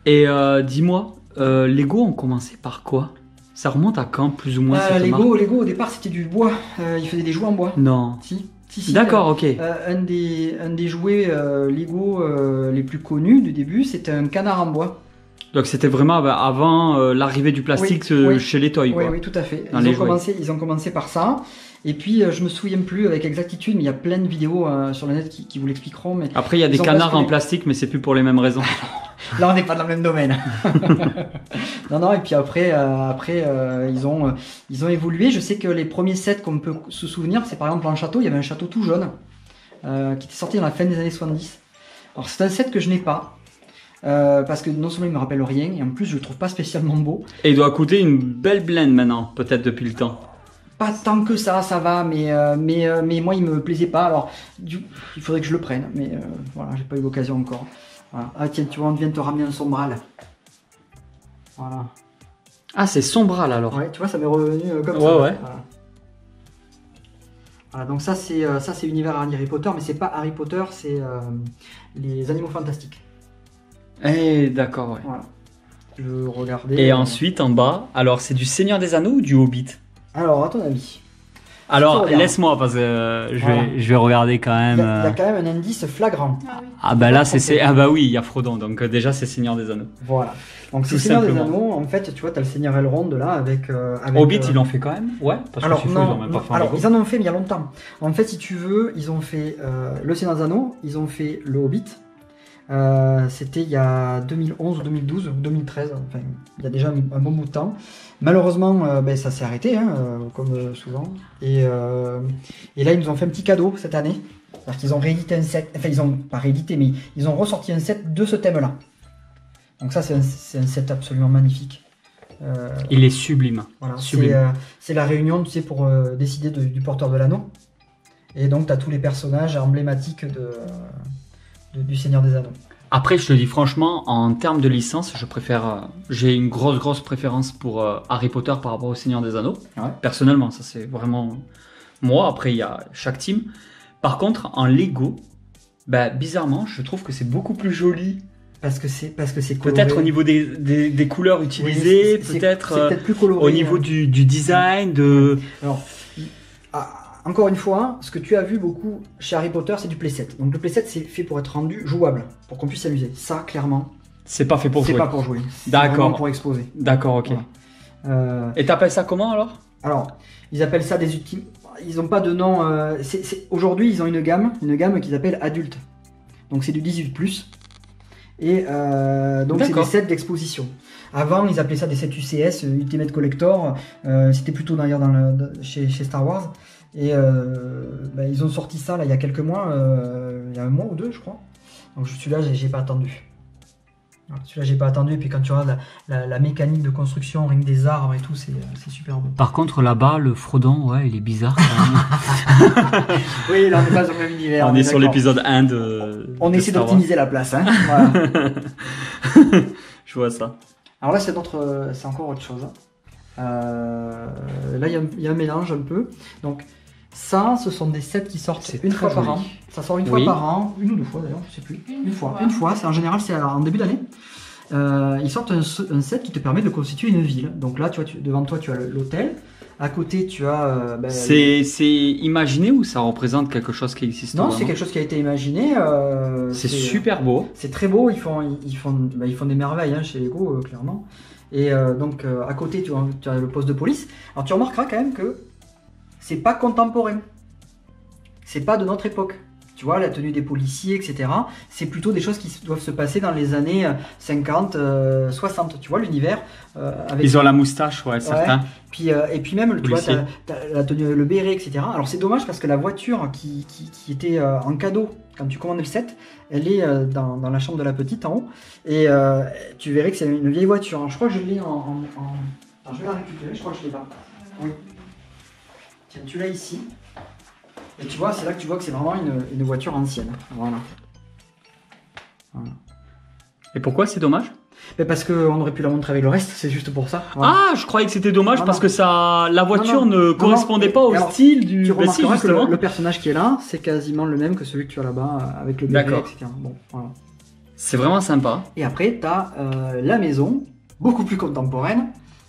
Et dis-moi, Lego ont commencé par quoi? Ça remonte à quand, plus ou moins Lego, au départ, c'était du bois. Ils faisaient des jouets en bois. Non. Si. D'accord, ok. Un des jouets Lego les plus connus du début, c'était un canard en bois. Donc c'était vraiment avant l'arrivée du plastique chez les toys. Oui, quoi. oui, tout à fait. Dans Ils ont commencé par ça. Et puis, je me souviens plus avec exactitude, mais il y a plein de vidéos sur le net qui vous l'expliqueront. Mais après, il y a des canards en plastique, mais c'est plus pour les mêmes raisons. Là, on n'est pas dans le même domaine. non, et puis après, ils ont évolué. Je sais que les premiers sets qu'on peut se souvenir, c'est par exemple un château. Il y avait un château tout jaune qui était sorti dans la fin des années 70. Alors, c'est un set que je n'ai pas. Parce que non seulement il me rappelle rien, et en plus je le trouve pas spécialement beau. Et il doit coûter une belle blinde maintenant, peut-être depuis le temps. Pas tant que ça va, mais moi il me plaisait pas. Alors il faudrait que je le prenne, mais voilà, j'ai pas eu l'occasion encore. Voilà. Ah tiens, tu vois, on vient de te ramener un sombral. Voilà. Ah, c'est sombral alors. Ouais, tu vois, ça m'est revenu comme ça. Ouais. Voilà, donc ça c'est univers Harry Potter, mais c'est pas Harry Potter, c'est les animaux fantastiques. Eh, d'accord, ouais. Voilà. Je regardais. Et ensuite, en bas, alors c'est du Seigneur des Anneaux ou du Hobbit? Alors, à ton avis? Alors, laisse-moi, parce que je vais regarder quand même. Il y a quand même un indice flagrant. Ah bah là, ah bah oui, il y a Frodon, donc déjà c'est Seigneur des Anneaux. Voilà. Donc c'est Seigneur des Anneaux, en fait, tu vois, t'as le Seigneur Elrond là, avec Hobbit, ils l'ont fait quand même? Ouais, parce que ils en ont fait, mais il y a longtemps. En fait, si tu veux, ils ont fait le Seigneur des Anneaux, ils ont fait le Hobbit. C'était il y a 2011 ou 2012 ou 2013, enfin il y a déjà un bon bout de temps. Malheureusement, ça s'est arrêté, comme souvent. Et là, ils nous ont fait un petit cadeau cette année. C'est-à-dire qu'ils ont réédité un set, enfin ils ont pas réédité, mais ils ont ressorti un set de ce thème-là. Donc ça, c'est un set absolument magnifique. Il est sublime. Voilà, sublime. C'est la réunion, tu sais, pour décider du porteur de l'anneau. Et donc, tu as tous les personnages emblématiques du Seigneur des Anneaux. Après, je te dis franchement, en termes de licence, j'ai une grosse préférence pour Harry Potter par rapport au Seigneur des Anneaux. Ouais. Personnellement, ça c'est vraiment moi. Après, il y a chaque team. Par contre, en Lego, bizarrement, je trouve que c'est beaucoup plus joli. Parce que c'est coloré. Peut-être au niveau des couleurs utilisées, oui, peut-être plus coloré, au niveau du design. Alors, encore une fois, ce que tu as vu beaucoup chez Harry Potter, c'est du playset. Donc le playset, c'est fait pour être rendu jouable, pour qu'on puisse s'amuser. Ça, clairement, c'est pas fait pour jouer. C'est pas pour jouer. D'accord. Pour exposer. D'accord, ok. Voilà. Et t'appelles ça comment alors? Alors, ils appellent ça des outils. Ils n'ont pas de nom. Aujourd'hui, ils ont une gamme qu'ils appellent adulte. Donc c'est du 18+. Et donc c'est des sets d'exposition. Avant, ils appelaient ça des sets UCS, Ultimate Collector. C'était plutôt d'ailleurs chez Star Wars. Et ils ont sorti ça là, il y a quelques mois, il y a un mois ou deux, je crois. Donc celui-là, j'ai pas attendu. Celui-là, j'ai pas attendu. Et puis quand tu regardes la mécanique de construction, rien que des arbres et tout, c'est super beau. Par contre, là-bas, le Frodon, ouais, il est bizarre quand même. Oui, là, on n'est pas sur le même univers. On est sur l'épisode 1 de. On essaie d'optimiser la place. Hein. Voilà. Je vois ça. Alors là, c'est encore autre chose. Là, il y a un mélange un peu. Donc, ça, ce sont des sets qui sortent une fois par an. Ça sort une fois par an, une ou deux fois d'ailleurs, je sais plus. Une fois. C'est en général, c'est en début d'année. ils sortent un set qui te permet de constituer une ville. Donc là, tu vois, devant toi, tu as l'hôtel. À côté, tu as... c'est imaginé ou ça représente quelque chose qui existe? Non, c'est quelque chose qui a été imaginé. C'est super beau. C'est très beau, ils font des merveilles hein, chez Lego, clairement. Et donc, à côté, tu as le poste de police. Alors, tu remarqueras quand même que c'est pas contemporain. C'est pas de notre époque. Tu vois, la tenue des policiers, etc. C'est plutôt des choses qui doivent se passer dans les années 50, 60. Tu vois, l'univers. Ils ont la moustache, ouais, certains. Et puis même, tu vois, t'as la tenue, le béret, etc. Alors c'est dommage parce que la voiture qui était en cadeau quand tu commandes le set, elle est dans la chambre de la petite en haut. Et tu verrais que c'est une vieille voiture. Alors, je crois que je l'ai en... Alors, je vais la récupérer, je crois que je l'ai là. Oui. Tiens, tu l'as ici. Et tu vois, c'est là que tu vois que c'est vraiment une voiture ancienne. Voilà. Et pourquoi c'est dommage? Parce qu'on aurait pu la montrer avec le reste, c'est juste pour ça. Voilà. Ah, je croyais que c'était dommage parce que la voiture ne correspondait pas au style du... Tu remarqueras que le personnage qui est là, c'est quasiment le même que celui que tu as là-bas, avec le béret, etc. Bon, voilà. C'est vraiment sympa. Et après, tu as la maison, beaucoup plus contemporaine.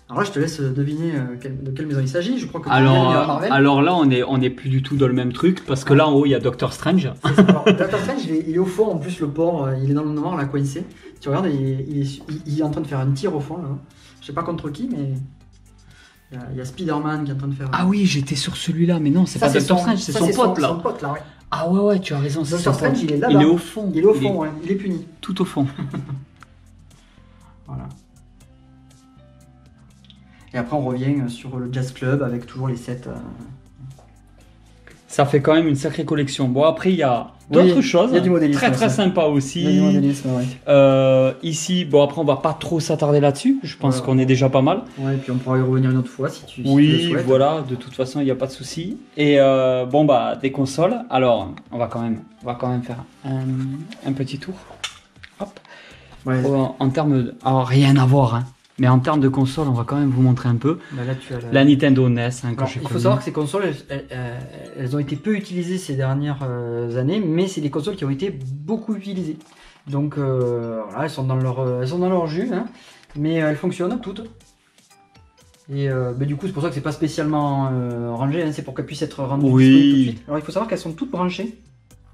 Alors là, je te laisse deviner de quelle maison il s'agit. Je crois que alors là, on est plus du tout dans le même truc parce que là, en haut, il y a Doctor Strange. Alors, Doctor Strange, il est au fond. En plus, le port, il est dans le noir, là, coincé. Tu regardes, il est en train de faire un tir au fond. Là. Je sais pas contre qui, mais il y a Spider-Man qui est en train de faire. Ah oui, j'étais sur celui-là, mais non, c'est pas Doctor Strange, c'est son pote là. Son pote là, ouais. Ah ouais, tu as raison. Doctor Strange, il est là. Il est au fond. Il est au fond, ouais. Il est puni. Tout au fond. Voilà. Et après, on revient sur le Jazz Club avec toujours les sets. Ça fait quand même une sacrée collection. Bon, après, il y a d'autres choses. Il y a du modélisme. Très sympa aussi. Il y a du modélisme, ouais. Ici, bon, après, on va pas trop s'attarder là-dessus. Je pense qu'on est déjà pas mal. Ouais, et puis on pourra y revenir une autre fois si tu le souhaites. Voilà, de toute façon, il n'y a pas de souci. Et bon, bah, des consoles. Alors, on va quand même faire un petit tour. Hop. Ouais. En termes de... Alors, rien à voir, hein. Mais en termes de console, on va quand même vous montrer un peu. Bah là, tu as la Nintendo NES. Hein, il faut savoir que ces consoles, elles ont été peu utilisées ces dernières années, mais c'est des consoles qui ont été beaucoup utilisées. Donc voilà, elles sont dans leur jus, hein, mais elles fonctionnent toutes. Et du coup, c'est pour ça que c'est pas spécialement rangé, hein, c'est pour qu'elles puissent être rendues disponibles tout de suite. Alors il faut savoir qu'elles sont toutes branchées.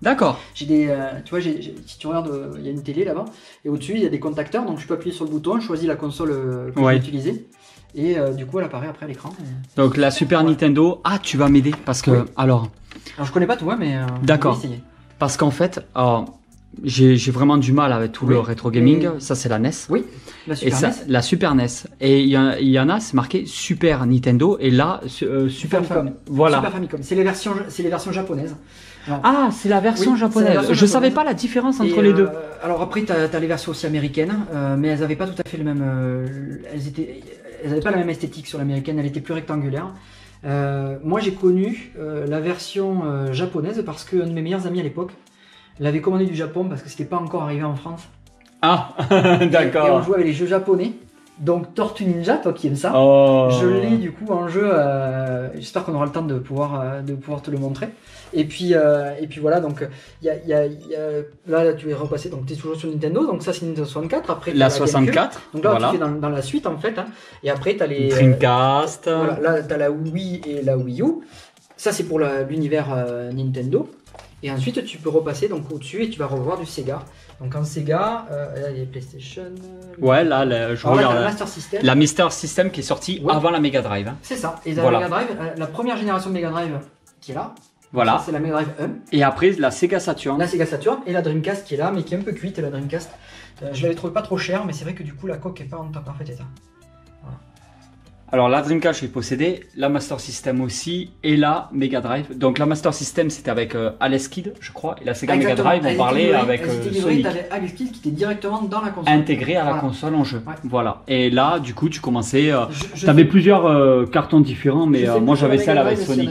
D'accord. J'ai des, tu vois, si tu regardes, il y a une télé là-bas, et au-dessus il y a des contacteurs, donc je peux appuyer sur le bouton, je choisis la console que je vais utiliser, et du coup elle apparaît après à l'écran. Donc la Super Nintendo, tu vas m'aider parce que alors je connais pas tout, hein, mais d'accord. Parce qu'en fait, j'ai vraiment du mal avec tout le rétro gaming. Ça c'est la NES. Oui. La Super NES. Et il y en a, c'est marqué Super Nintendo, et là Super Famicom. Voilà. Super Famicom. C'est les versions japonaises. Alors, c'est la version japonaise. Je savais pas la différence entre les deux. Alors après, tu as les versions aussi américaines, mais elles n'avaient pas tout à fait le même. Elles n'avaient pas la même esthétique sur l'américaine. Elle était plus rectangulaire. Moi, j'ai connu la version japonaise parce qu'un de mes meilleurs amis à l'époque l'avait commandé du Japon parce que c'était pas encore arrivé en France. Ah, d'accord. Et on jouait avec les jeux japonais. Donc Tortue Ninja, toi qui aimes ça, je l'ai du coup en jeu. J'espère qu'on aura le temps de pouvoir te le montrer. Et puis voilà, donc là tu es repassé, donc tu es toujours sur Nintendo, donc ça c'est Nintendo 64. Après la 64. Donc là tu fais dans la suite en fait, hein. Et après tu as les Dreamcast. Voilà, là tu as la Wii et la Wii U. Ça c'est pour l'univers Nintendo. Et ensuite tu peux repasser donc au-dessus et tu vas revoir du Sega. Donc en Sega, là il y a PlayStation. Ouais, là je regarde la Master System. La Master System qui est sortie avant la Mega Drive. Hein. C'est ça. Et la Mega Drive, la première génération de Mega Drive qui est là. Voilà. C'est la Mega Drive 1. Et après la Sega Saturn. La Sega Saturn et la Dreamcast qui est là, mais qui est un peu cuite, la Dreamcast. Je l'avais trouvé pas trop cher, mais c'est vrai que du coup la coque est pas en parfait état. Voilà. Alors la Dreamcast j'ai possédé, la Master System aussi, et la Mega Drive. Donc la Master System c'était avec Alex Kidd, je crois, et la Sega Mega Drive on parlait avec Sonic. T'avais Alex Kidd qui était directement dans la console. Intégré à la console en jeu. Ouais. Voilà. Et là du coup tu commençais, t'avais plusieurs cartons différents, mais moi j'avais celle avec Sonic.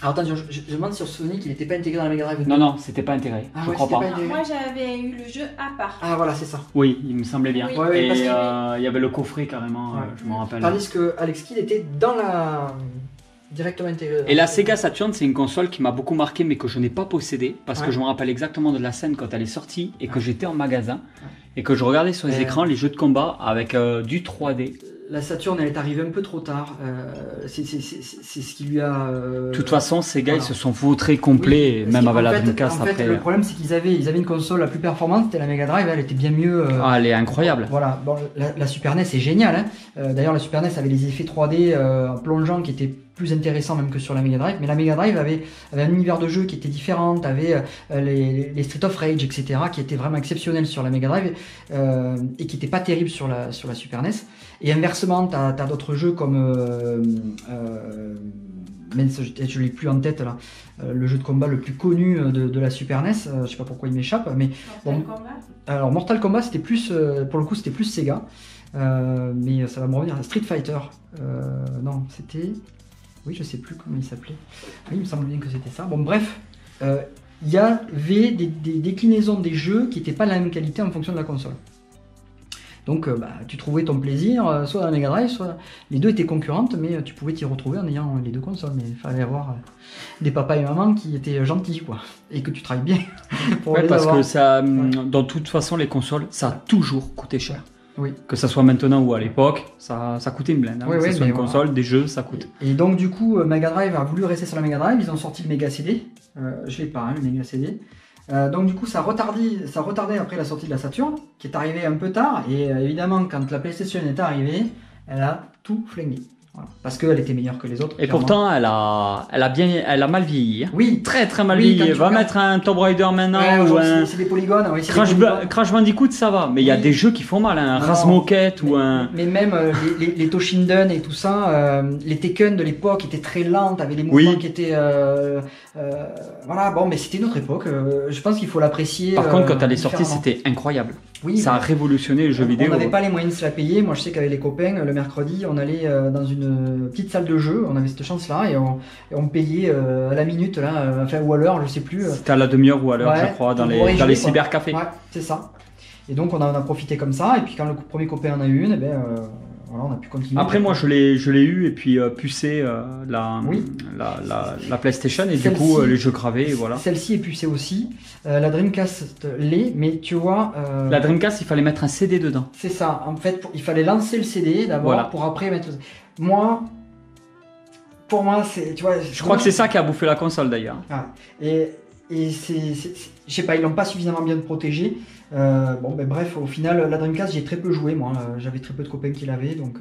Alors attends, je demande sur Sonic, il n'était pas intégré dans la Mega Drive. Non, c'était pas intégré. Je crois pas. Moi j'avais eu le jeu à part. Ah voilà, c'est ça. Oui, il me semblait bien. Oui. Et il y avait le coffret carrément, je m'en rappelle. Tandis que Alex Kidd était dans directement intégré. Et la Sega Saturn, c'est une console qui m'a beaucoup marqué, mais que je n'ai pas possédée, parce que je me rappelle exactement de la scène quand elle est sortie, et que j'étais en magasin, et que je regardais sur les écrans les jeux de combat avec du 3D. La Saturn, elle est arrivée un peu trop tard. C'est ce qui lui a... De toute façon, Sega, ils se sont vautrés complets, même avec la Dreamcast après. Le problème, c'est qu'ils avaient une console la plus performante, c'était la Mega Drive, elle était bien mieux. Elle est incroyable. Voilà, bon, la Super NES est géniale. Hein. D'ailleurs, la Super NES avait des effets 3D plongeants qui étaient plus intéressants même que sur la Mega Drive. Mais la Mega Drive avait un univers de jeu qui était différent. T'avais les Street of Rage, etc., qui étaient vraiment exceptionnels sur la Mega Drive et qui n'étaient pas terribles sur la Super NES. Et inversement, t'as d'autres jeux comme même je l'ai plus en tête là, le jeu de combat le plus connu de la Super NES, je sais pas pourquoi il m'échappe, mais Mortal Kombat. Alors Mortal Kombat c'était plus pour le coup c'était plus Sega, mais ça va me revenir. Street Fighter, non c'était, oui je sais plus comment il s'appelait, oui il me semble bien que c'était ça. Bon bref, il y avait des déclinaisons des jeux qui n'étaient pas de la même qualité en fonction de la console. Donc tu trouvais ton plaisir soit dans la Mega Drive, soit les deux étaient concurrentes, mais tu pouvais t'y retrouver en ayant les deux consoles. Mais il fallait avoir des papas et mamans qui étaient gentils, quoi, et que tu travailles bien pour les parce avoir. que ça, dans toute façon, les consoles, ça a toujours coûté cher. Oui. Que ça soit maintenant ou à l'époque, ça coûtait une blinde. Hein. Que ce soit une console, des jeux, ça coûte. Et donc du coup, Mega Drive a voulu rester sur la Mega Drive. Ils ont sorti le Mega CD. Je l'ai pas, hein, le Mega CD. Donc du coup ça retardait après la sortie de la Saturn, qui est arrivée un peu tard, et évidemment quand la PlayStation est arrivée, elle a tout flingué. Voilà. Parce qu'elle était meilleure que les autres. Et clairement. Pourtant elle a mal vieilli. Hein. Oui. Très mal vieilli. Va mettre un Tomb Raider maintenant ou un... C'est des polygones. Oui, Crash Bandicoot ça va, mais il y a des jeux qui font mal, un Razmoket ou un... Mais même les Toshinden et tout ça, les Tekken de l'époque étaient très lents, avec des mouvements qui étaient... voilà, bon, mais c'était une autre époque, je pense qu'il faut l'apprécier. Par contre, quand elle est sortie, c'était incroyable. Oui, ça a révolutionné le jeu vidéo. On n'avait pas les moyens de se la payer. Moi, je sais qu'avec les copains, le mercredi, on allait dans une petite salle de jeu. On avait cette chance-là et on payait à la minute, là, enfin, ou à l'heure, je sais plus. C'était à la demi-heure ou à l'heure, je crois, dans les cybercafés. Ouais, c'est ça. Et donc, on en a profité comme ça. Et puis, quand le premier copain en a eu une, voilà, on a pu continuer. Après, moi, je l'ai eu et puis pucé la PlayStation et du coup, les jeux gravés, voilà. Celle-ci est pucée aussi. La Dreamcast l'est, mais tu vois... La Dreamcast, il fallait mettre un CD dedans. C'est ça. En fait, il fallait lancer le CD d'abord pour après mettre... Pour moi, c'est... Tu vois, je crois que c'est ça qui a bouffé la console, d'ailleurs. Ah. Et c'est... Je sais pas, ils l'ont pas suffisamment bien protégé. Bref, au final, la Dreamcast, j'ai très peu joué, moi. J'avais très peu de copains qui l'avaient, donc...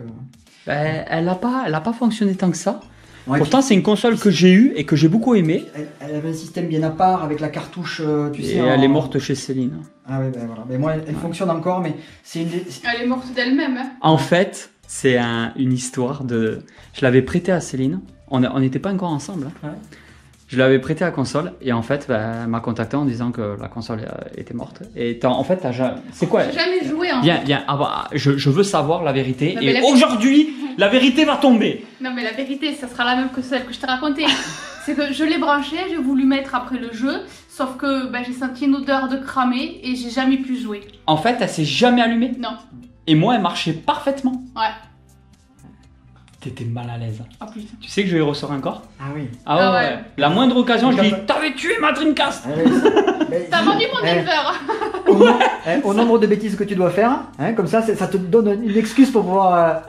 elle a pas fonctionné tant que ça. Ouais, pourtant, c'est une console que j'ai eue et que j'ai beaucoup aimée. Elle avait un système bien à part, avec la cartouche, tu sais... elle est morte chez Céline. Ah oui, voilà. Mais moi, elle fonctionne encore, mais c'est une... Elle est morte d'elle-même. Hein. En fait, c'est une histoire de... Je l'avais prêtée à Céline. On n'était pas encore ensemble. Hein. Ouais. Je l'avais prêté à la console et en fait, elle m'a contacté en disant que la console était morte. Et en fait, c'est quoi? J'ai jamais joué en fait. Viens, je veux savoir la vérité. Non, et aujourd'hui, la vérité va tomber. Non, mais la vérité, ça sera la même que celle que je t'ai racontée. C'est que je l'ai branché, j'ai voulu mettre après le jeu, sauf que j'ai senti une odeur de cramé et j'ai jamais pu jouer. En fait, elle s'est jamais allumée? Non. Et moi, elle marchait parfaitement. Ouais. T'étais mal à l'aise. Oh putain. Tu sais que je lui ressors encore? Ah oui. Ah ouais. La moindre occasion, je dis t'avais tué ma Dreamcast. T'as vendu mon Denver. Au nombre de bêtises que tu dois faire, hein, comme ça te donne une excuse pour pouvoir...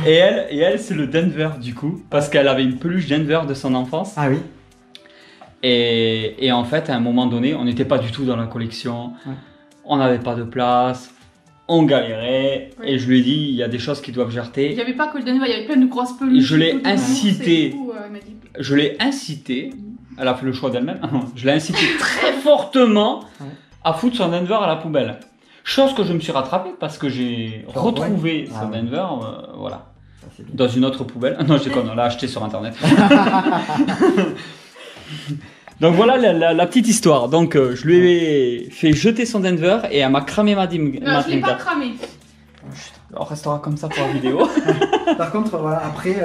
et elle c'est le Denver du coup, parce qu'elle avait une peluche Denver de son enfance. Ah oui. Et en fait, à un moment donné, on n'était pas du tout dans la collection. Ouais. On n'avait pas de place. On galérait et je lui ai dit il y a des choses qui doivent gerter. Il n'y avait pas que le Denver, il y avait plein de grosses peluches. Je l'ai incité. Je l'ai incité. Elle a fait le choix d'elle-même. Je l'ai incité très fortement à foutre son Denver à la poubelle. Chose que je me suis rattrapé parce que j'ai retrouvé son Denver, voilà, dans une autre poubelle. Non, je déconne, on l'a acheté sur internet. Donc voilà la petite histoire. Donc je lui ai fait jeter son Denver et elle m'a cramé ma Dreamcast. Non, je l'ai pas cramé. On restera comme ça pour la vidéo. Par contre, voilà, après,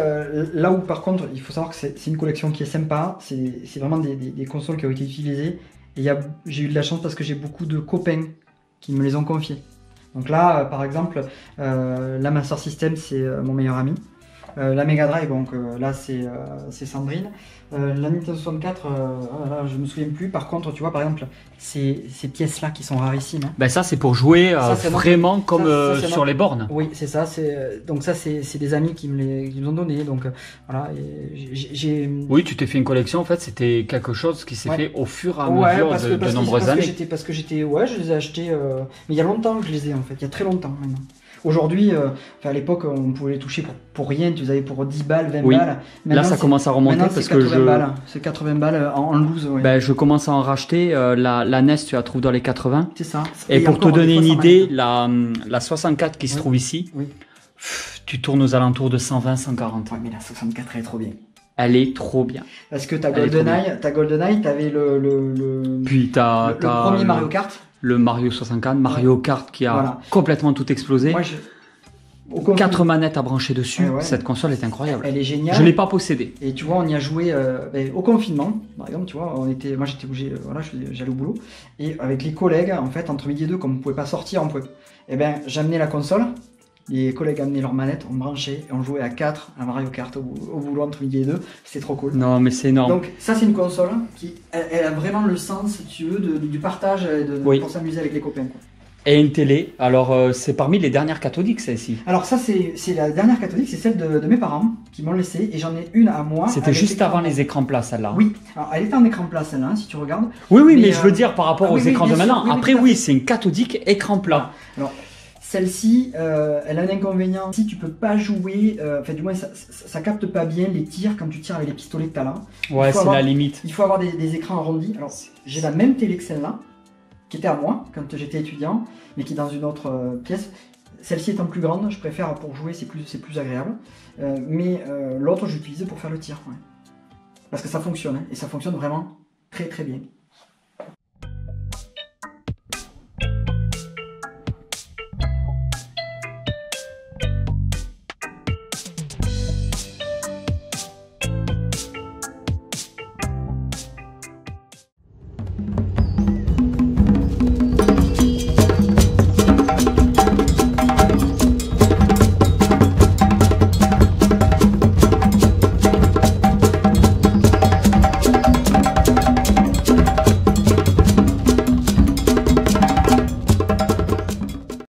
là où par contre, il faut savoir que c'est une collection qui est sympa. C'est vraiment des consoles qui ont été utilisées. Et j'ai eu de la chance parce que j'ai beaucoup de copains qui me les ont confiés. Donc là, par exemple, la Master System, c'est mon meilleur ami. La Mega Drive, donc là c'est Sandrine. La Nintendo 64, là, je me souviens plus. Par contre, tu vois, par exemple, ces pièces-là qui sont rarissimes. Hein. Ben ça, c'est pour jouer vraiment comme sur les bornes. Oui, c'est ça. Donc ça, c'est des amis qui me ont donné. Donc voilà. Oui, tu t'es fait une collection. En fait, c'était quelque chose qui s'est fait au fur et à mesure de nombreuses années. Parce que je les ai achetés. Mais il y a longtemps que je les ai en fait. Il y a très longtemps maintenant. Aujourd'hui, à l'époque, on pouvait les toucher pour rien, tu les avais pour 10 balles, 20 balles. Maintenant, là, ça commence à remonter parce que c'est 80 balles en loose. Ouais. Ben, je commence à en racheter. La NES, tu la trouves dans les 80. C'est ça. Et pour te donner une idée, la 64 qui se trouve ici, tu tournes aux alentours de 120, 140. Ouais, mais la 64, elle est trop bien. Elle est trop bien. Parce que ta GoldenEye, t'avais le premier Mario Kart. Le Mario 64, Mario Kart qui a complètement tout explosé. Moi, 4 manettes à brancher dessus. Cette console est incroyable. Elle est géniale. Je l'ai pas possédée. Et tu vois, on y a joué au confinement, par exemple. Tu vois, moi j'étais obligé, j'allais au boulot. Et avec les collègues, en fait, entre midi et deux, comme on pouvait pas sortir, j'amenais la console. Les collègues amenaient leurs manettes, on branchait et on jouait à 4 à Mario Kart au boulot entre midi et 2. C'était trop cool. Non, mais c'est énorme. Donc, ça, c'est une console qui elle a vraiment le sens, si tu veux, du partage pour s'amuser avec les copains. Quoi. Et une télé. Alors, c'est parmi les dernières cathodiques, celle-ci. Alors, ça, c'est la dernière cathodique, c'est celle de mes parents qui m'ont laissé. Et j'en ai une à moi. C'était juste avant les écrans plats, celle-là. Oui. Alors, elle était en écran plat, celle-là, si tu regardes. Oui, mais je veux dire par rapport aux écrans de maintenant. Après, c'est une cathodique écran plat. Alors, celle-ci, elle a un inconvénient. Si tu peux pas jouer, du moins ça capte pas bien les tirs quand tu tires avec les pistolets que tu as là. Ouais, c'est la limite. Il faut avoir des écrans arrondis. Alors, j'ai la même télé que celle-là, qui était à moi quand j'étais étudiant, mais qui est dans une autre pièce. Celle-ci étant plus grande, je préfère pour jouer, c'est plus agréable. Mais l'autre, j'utilise pour faire le tir. Ouais. Parce que ça fonctionne, et ça fonctionne vraiment très très bien.